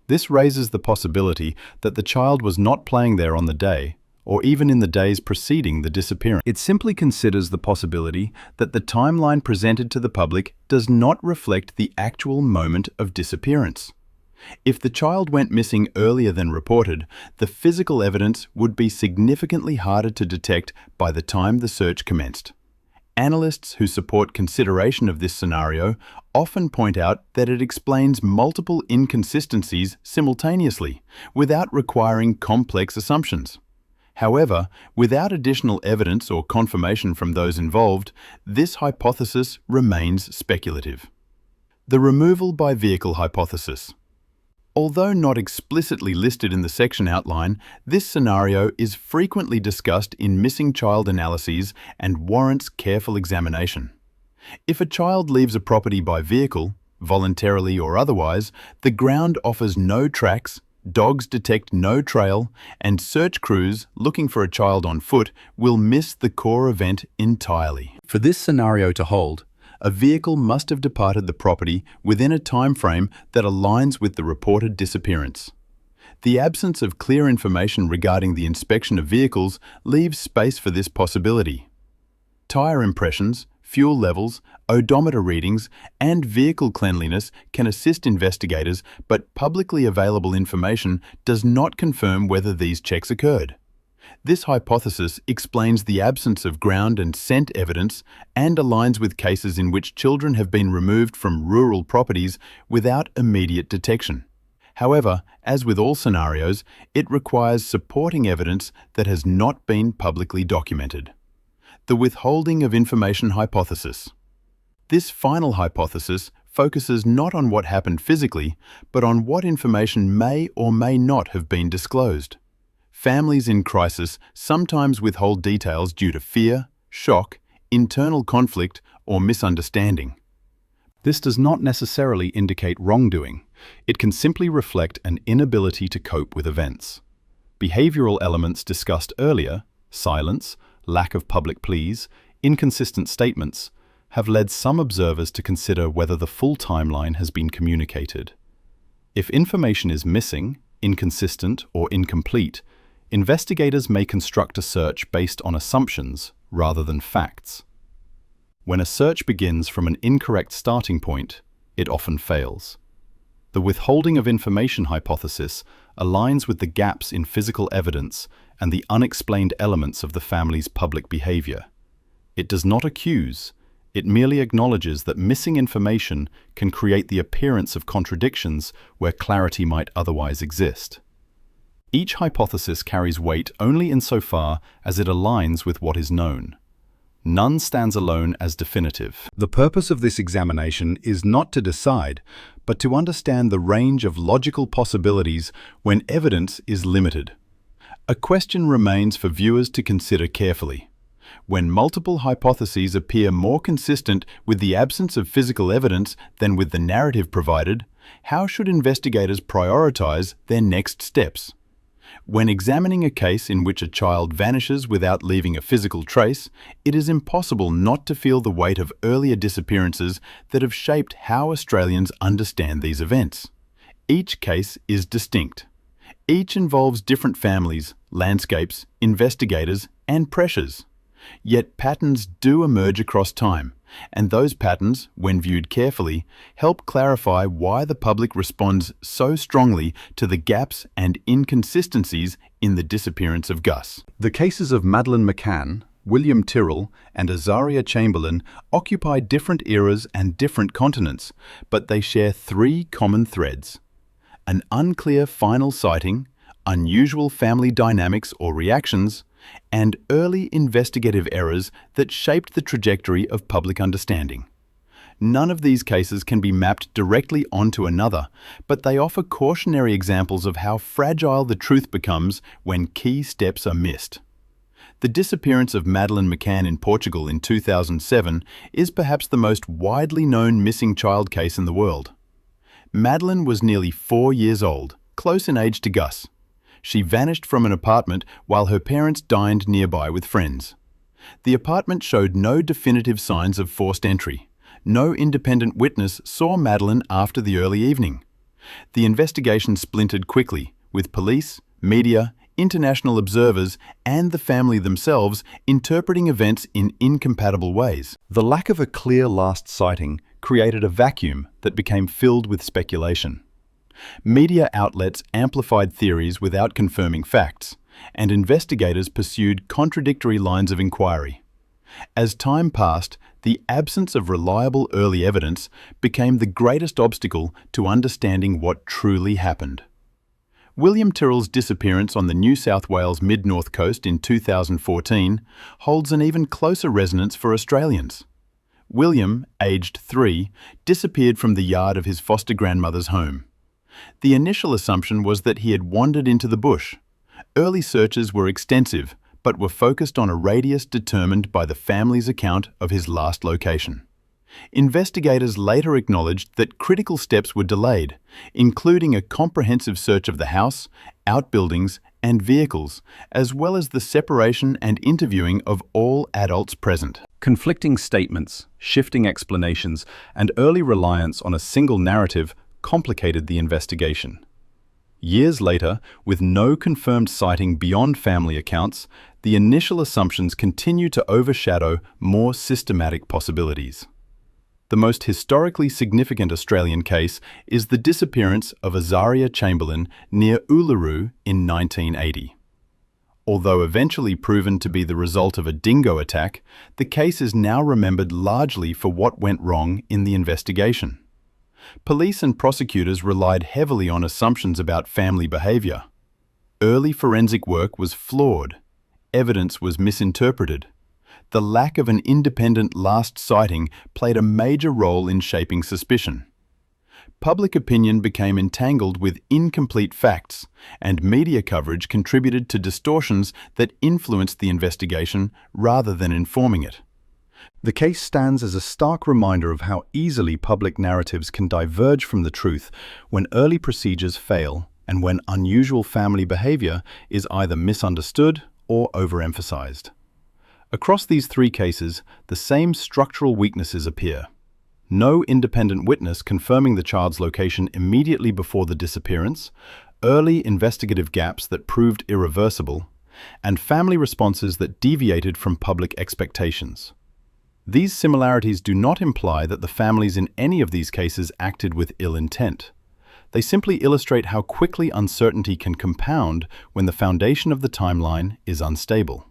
S3: This raises the possibility that the child was not playing there on the day, or even in the days preceding the disappearance. It simply considers the possibility that the timeline presented to the public does not reflect the actual moment of disappearance. If the child went missing earlier than reported, the physical evidence would be significantly harder to detect by the time the search commenced. Analysts who support consideration of this scenario often point out that it explains multiple inconsistencies simultaneously, without requiring complex assumptions. However, without additional evidence or confirmation from those involved, this hypothesis remains speculative. The removal by vehicle hypothesis. Although not explicitly listed in the section outline, this scenario is frequently discussed in missing child analyses and warrants careful examination. If a child leaves a property by vehicle, voluntarily or otherwise, the ground offers no tracks, dogs detect no trail, and search crews looking for a child on foot will miss the core event entirely. For this scenario to hold,
S1: a vehicle must have departed the property within a time frame that aligns with the reported disappearance. The absence of clear information regarding the inspection of vehicles leaves space for this possibility. Tire impressions, fuel levels, odometer readings, and vehicle cleanliness can assist investigators, but publicly available information does not confirm whether these checks occurred. This hypothesis explains the absence of ground and scent evidence and aligns with cases in which children have been removed from rural properties without immediate detection. However, as with all scenarios, it requires supporting evidence that has not been publicly documented. The withholding of information hypothesis. This final hypothesis focuses not on what happened physically, but on what information may or may not have been disclosed. Families in crisis sometimes withhold details due to fear, shock, internal conflict, or misunderstanding.
S3: This does not necessarily indicate wrongdoing. It can simply reflect an inability to cope with events. Behavioral elements discussed earlier, silence, lack of public pleas, inconsistent statements, have led some observers to consider whether the full timeline has been communicated. If information is missing, inconsistent, or incomplete, investigators may construct a search based on assumptions rather than facts. When a search begins from an incorrect starting point, it often fails. The withholding of information hypothesis aligns with the gaps in physical evidence and the unexplained elements of the family's public behavior. It does not accuse, it merely acknowledges that missing information can create the appearance of contradictions where clarity might otherwise exist. Each hypothesis carries weight only insofar as it aligns with what is known. None stands alone as definitive. The purpose of this examination is not to decide, but to understand the range of logical possibilities when evidence is limited. A question remains for viewers to consider carefully. When multiple hypotheses appear more consistent with the absence of physical evidence than with the narrative provided, how should investigators prioritize their next steps? When examining a case in which a child vanishes without leaving a physical trace, it is impossible not to feel the weight of earlier disappearances that have shaped how Australians understand these events. Each case is distinct. Each involves different families, landscapes, investigators, and pressures. Yet patterns do emerge across time,
S1: and those patterns, when viewed carefully, help clarify why the public responds so strongly to the gaps and inconsistencies in the disappearance of Gus.
S3: The cases of Madeleine McCann, William Tyrrell, and Azaria Chamberlain occupy different eras and different continents, but they share three common threads: an unclear final sighting, unusual family dynamics or reactions, and early investigative errors that shaped the trajectory of public understanding. None of these cases can be mapped directly onto another, but they offer cautionary examples of how fragile the truth becomes when key steps are missed. The disappearance of Madeleine McCann in Portugal in 2007 is perhaps the most widely known missing child case in the world. Madeleine was nearly 4 years old, close in age to Gus. She vanished from an apartment while her parents dined nearby with friends. The apartment showed no definitive signs of forced entry. No independent witness saw Madeleine after the early evening. The investigation splintered quickly, with police, media, international observers, and the family themselves interpreting events in incompatible ways. The lack of a clear last sighting created a vacuum that became filled with speculation.
S1: Media outlets amplified theories without confirming facts, and investigators pursued contradictory lines of inquiry. As time passed, the absence of reliable early evidence became the greatest obstacle to understanding what truly happened. William Tyrrell's disappearance on the New South Wales mid-north coast in 2014 holds an even closer resonance for Australians. William, aged 3, disappeared from the yard of his foster grandmother's home. The initial assumption was that he had wandered into the bush. Early searches were extensive, but were focused on a radius determined by the family's account of his last location. Investigators later acknowledged that critical steps were delayed, including a comprehensive search of the house, outbuildings, and vehicles, as well as the separation and interviewing of all adults present.
S3: Conflicting statements, shifting explanations, and early reliance on a single narrative complicated the investigation. Years later, with no confirmed sighting beyond family accounts, the initial assumptions continue to overshadow more systematic possibilities. The most historically significant Australian case is the disappearance of Azaria Chamberlain near Uluru in 1980. Although eventually proven to be the result of a dingo attack, the case is now remembered largely for what went wrong in the investigation. Police and prosecutors relied heavily on assumptions about family behaviour. Early forensic work was flawed. Evidence was misinterpreted. The lack of an independent last sighting played a major role in shaping suspicion. Public opinion became entangled with incomplete facts, and media coverage contributed to distortions that influenced the investigation rather than informing it. The case stands as a stark reminder of how easily public narratives can diverge from the truth when early procedures fail and when unusual family behavior is either misunderstood or overemphasized. Across these three cases, the same structural weaknesses appear. No independent witness confirming the child's location immediately before the disappearance, early investigative gaps that proved irreversible, and family responses that deviated from public expectations. These similarities do not imply that the families in any of these cases acted with ill intent. They simply illustrate how quickly uncertainty can compound when the foundation of the timeline is unstable.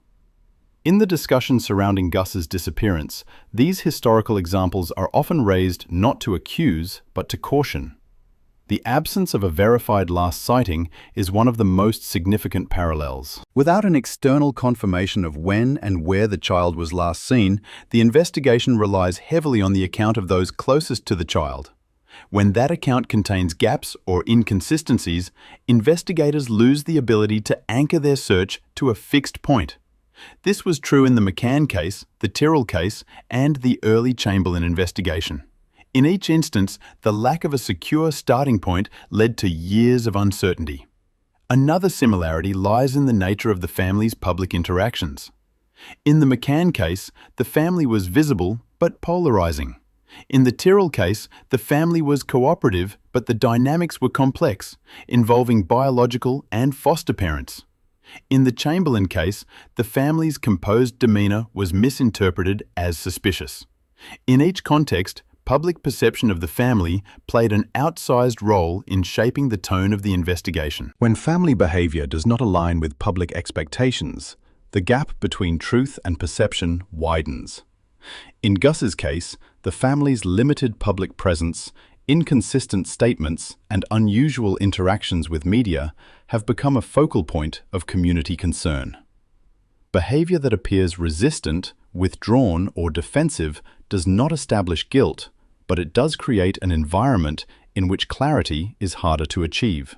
S3: In the discussion surrounding Gus's disappearance, these historical examples are often raised not to accuse, but to caution. The absence of a verified last sighting is one of the most significant parallels. Without an external confirmation of when and where the child was last seen, the investigation relies heavily on the account of those closest to the child. When that account contains gaps or inconsistencies, investigators lose the ability to anchor their search to a fixed point. This was true in the McCann case, the Tyrrell case, and the early Chamberlain investigation. In each instance, the lack of a secure starting point led to years of uncertainty. Another similarity lies in the nature of the family's public interactions. In the McCann case, the family was visible but polarizing. In the Tyrrell case, the family was cooperative, but the dynamics were complex, involving biological and foster parents. In the Chamberlain case, the family's composed demeanour was misinterpreted as suspicious.
S1: In each context, public perception of the family played an outsized role in shaping the tone of the investigation.
S3: When family behavior does not align with public expectations, the gap between truth and perception widens. In Gus's case, the family's limited public presence, inconsistent statements, and unusual interactions with media have become a focal point of community concern. Behavior that appears resistant, withdrawn, or defensive does not establish guilt, but it does create an environment in which clarity is harder to achieve.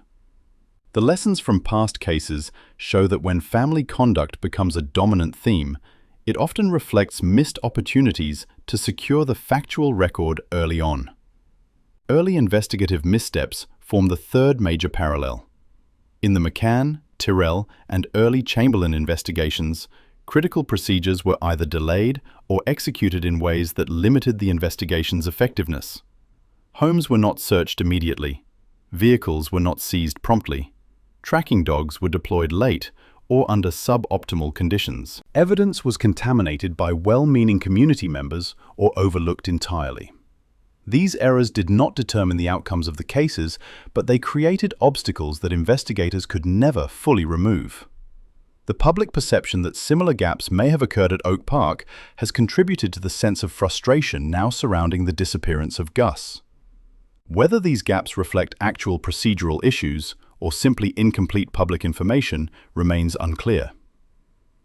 S3: The lessons from past cases show that when family conduct becomes a dominant theme, it often reflects missed opportunities to secure the factual record early on. Early investigative missteps form the third major parallel. In the McCann, Tyrrell, and early Chamberlain investigations, critical procedures were either delayed or executed in ways that limited the investigation's effectiveness. Homes were not searched immediately, vehicles were not seized promptly, tracking dogs were deployed late or under suboptimal conditions. Evidence was contaminated by well-meaning community members or overlooked entirely. These errors did not determine the outcomes of the cases, but they created obstacles that investigators could never fully remove. The public perception that similar gaps may have occurred at Oak Park has contributed to the sense of frustration now surrounding the disappearance of Gus. Whether these gaps reflect actual procedural issues or simply incomplete public information remains unclear.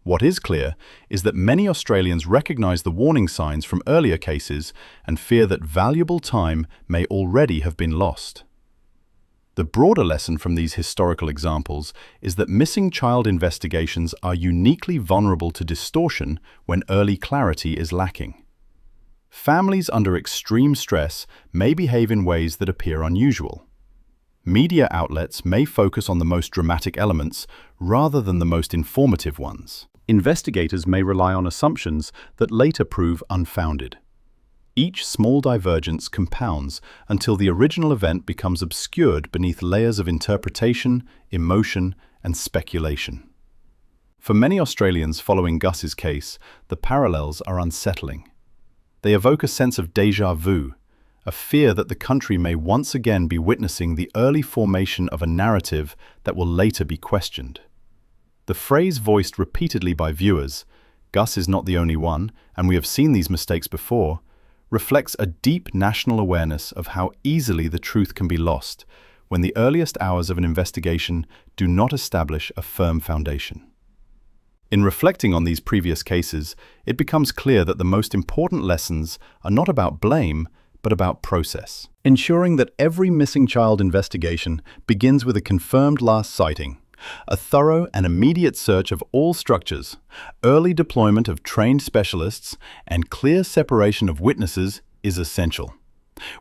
S3: What is clear is that many Australians recognise the warning signs from earlier cases and fear that valuable time may already have been lost. The broader lesson from these historical examples is that missing child investigations are uniquely vulnerable to distortion when early clarity is lacking. Families under extreme stress may behave in ways that appear unusual. Media outlets may focus on the most dramatic elements rather than the most informative ones. Investigators may rely on assumptions that later prove unfounded. Each small divergence compounds until the original event becomes obscured beneath layers of interpretation, emotion, and speculation. For many Australians following Gus's case, the parallels are unsettling. They evoke a sense of déjà vu, a fear that the country may once again be witnessing the early formation of a narrative that will later be questioned. The phrase voiced repeatedly by viewers, "Gus is not the only one, and we have seen these mistakes before," reflects a deep national awareness of how easily the truth can be lost when the earliest hours of an investigation do not establish a firm foundation. In reflecting on these previous cases, it becomes clear that the most important lessons are not about blame, but about process. Ensuring that every missing child investigation begins with a confirmed last sighting, a thorough and immediate search of all structures, early deployment of trained specialists, and clear separation of witnesses is essential.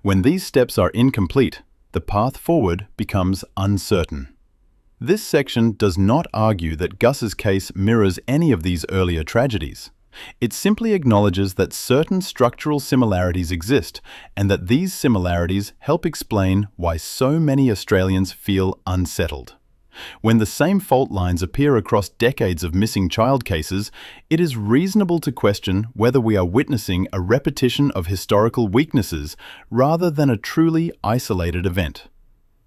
S3: When these steps are incomplete, the path forward becomes uncertain. This section does not argue that Gus's case mirrors any of these earlier tragedies. It simply acknowledges that certain structural similarities exist and that these similarities help explain why so many Australians feel unsettled. When the same fault lines appear across decades of missing child cases, it is reasonable to question whether we are witnessing a repetition of historical weaknesses rather than a truly isolated event.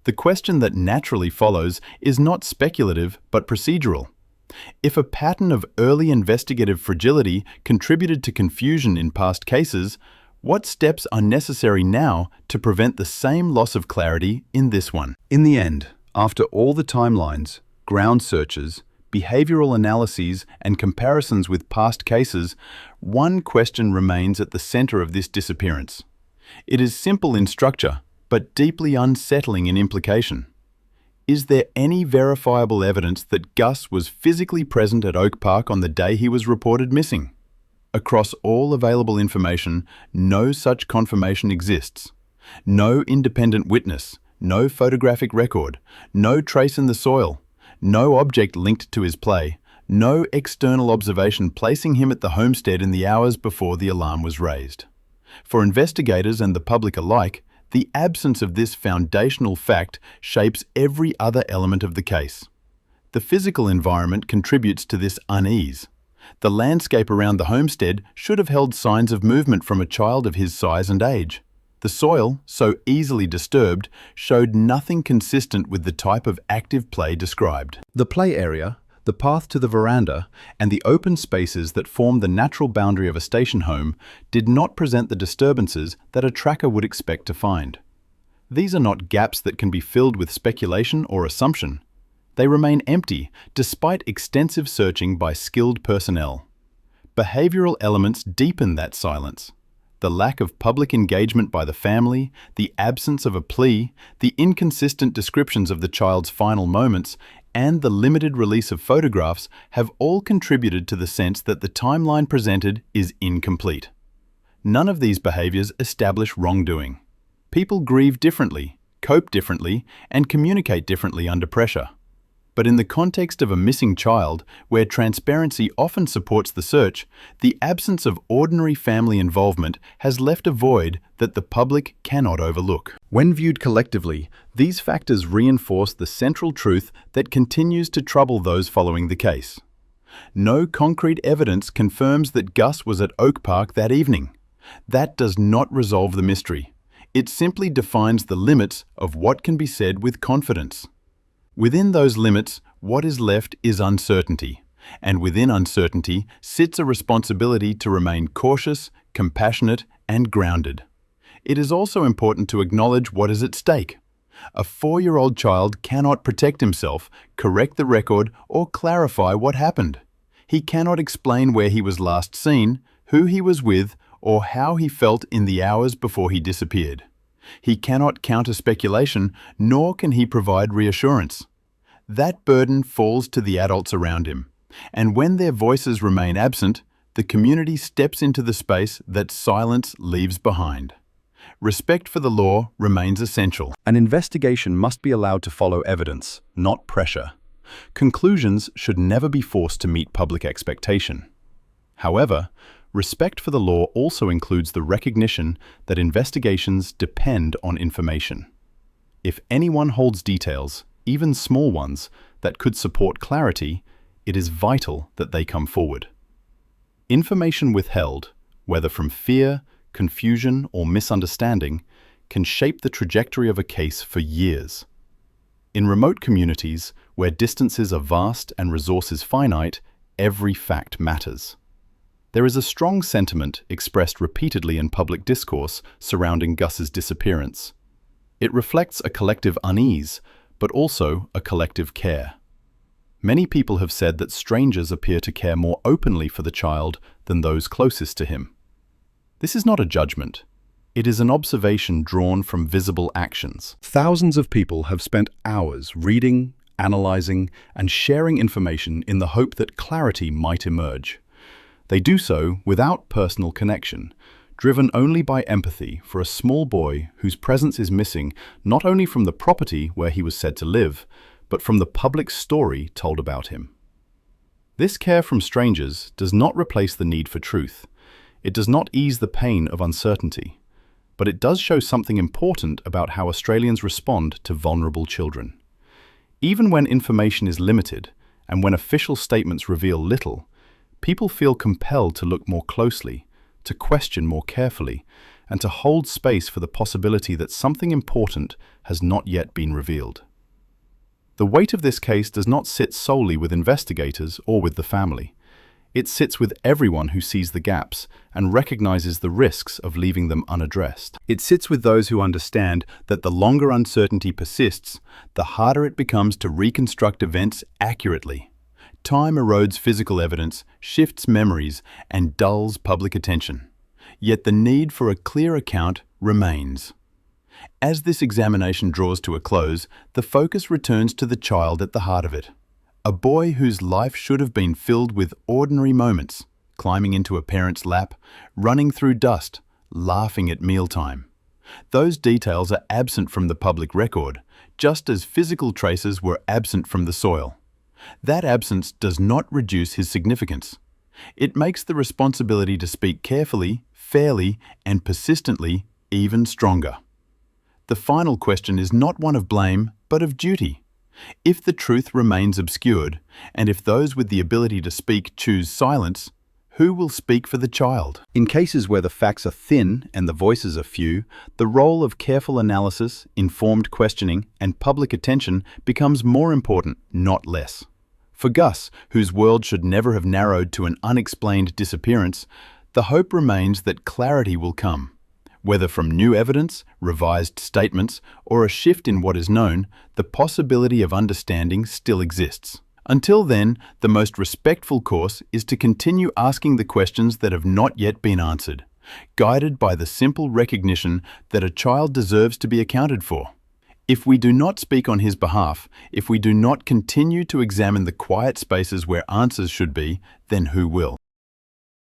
S3: The question that naturally follows is not speculative but procedural. If a pattern of early investigative fragility contributed to confusion in past cases, what steps are necessary now to prevent the same loss of clarity in this one? In the end, after all the timelines, ground searches, behavioral analyses, and comparisons with past cases, one question remains at the center of this disappearance. It is simple in structure, but deeply unsettling in implication. Is there any verifiable evidence that Gus was physically present at Oak Park on the day he was reported missing? Across all available information, no such confirmation exists. No independent witness, no photographic record, no trace in the soil, no object linked to his play, no external observation placing him at the homestead in the hours before the alarm was raised. For investigators and the public alike, the absence of this foundational fact shapes every other element of the case. The physical environment contributes to this unease.
S1: The landscape around the homestead should have held signs of movement from a child of his size and age. The soil, so easily disturbed, showed nothing consistent with the type of active play described.
S2: The play area, the path to the veranda, and the open spaces that form the natural boundary of a station home did not present the disturbances that a tracker would expect to find. These are not gaps that can be filled with speculation or assumption. They remain empty despite extensive searching by skilled personnel. Behavioral elements deepen that silence. The lack of public engagement by the family, the absence of a plea, the inconsistent descriptions of the child's final moments, and the limited release of photographs have all contributed to the sense that the timeline presented is incomplete. None of these behaviors establish wrongdoing. People grieve differently, cope differently, and communicate differently under pressure. But in the context of a missing child, where transparency often supports the search, the absence of ordinary family involvement has left a void that the public cannot overlook.
S3: When viewed collectively, these factors reinforce the central truth that continues to trouble those following the case.
S1: No concrete evidence confirms that Gus was at Oak Park that evening. That does not resolve the mystery. It simply defines the limits of what can be said with confidence. Within those limits, what is left is uncertainty, and within uncertainty sits a responsibility to remain cautious, compassionate, and grounded. It is also important to acknowledge what is at stake. A 4-year-old child cannot protect himself, correct the record, or clarify what happened. He cannot explain where he was last seen, who he was with, or how he felt in the hours before he disappeared. He cannot counter speculation, nor can he provide reassurance. That burden falls to the adults around him, and when their voices remain absent, the community steps into the space that silence leaves behind. Respect for the law remains essential.
S3: An investigation must be allowed to follow evidence, not pressure.
S2: Conclusions should never be forced to meet public expectation. However, respect for the law also includes the recognition that investigations depend on information. If anyone holds details, even small ones, that could support clarity, it is vital that they come forward. Information withheld, whether from fear, confusion, or misunderstanding, can shape the trajectory of a case for years. In remote communities, where distances are vast and resources finite, every fact matters. There is a strong sentiment expressed repeatedly in public discourse surrounding Gus's disappearance. It reflects a collective unease, but also a collective care. Many people have said that strangers appear to care more openly for the child than those closest to him. This is not a judgment. It is an observation drawn from visible actions.
S3: Thousands of people have spent hours reading, analyzing, and sharing information in the hope that clarity might emerge. They do so without personal connection, driven only by empathy for a small boy whose presence is missing not only from the property where he was said to live, but from the public story told about him. This care from strangers does not replace the need for truth. It does not ease the pain of uncertainty, but it does show something important about how Australians respond to vulnerable children. Even when information is limited, and when official statements reveal little, people feel compelled to look more closely, to question more carefully, and to hold space for the possibility that something important has not yet been revealed. The weight of this case does not sit solely with investigators or with the family. It sits with everyone who sees the gaps and recognizes the risks of leaving them unaddressed.
S2: It sits with those who understand that the longer uncertainty persists, the harder it becomes to reconstruct events accurately. Time erodes physical evidence, shifts memories, and dulls public attention. Yet the need for a clear account remains. As this examination draws to a close, the focus returns to the child at the heart of it. A boy whose life should have been filled with ordinary moments, climbing into a parent's lap, running through dust, laughing at mealtime. Those details are absent from the public record, just as physical traces were absent from the soil. That absence does not reduce his significance. It makes the responsibility to speak carefully, fairly, and persistently even stronger. The final question is not one of blame, but of duty.
S1: If the truth remains obscured, and if those with the ability to speak choose silence, who will speak for the child?
S2: In cases where the facts are thin and the voices are few, the role of careful analysis, informed questioning, and public attention becomes more important, not less. For Gus, whose world should never have narrowed to an unexplained disappearance, the hope remains that clarity will come. Whether from new evidence, revised statements, or a shift in what is known, the possibility of understanding still exists. Until then, the most respectful course is to continue asking the questions that have not yet been answered, guided by the simple recognition that a child deserves to be accounted for. If we do not speak on his behalf, if we do not continue to examine the quiet spaces where answers should be, then who will?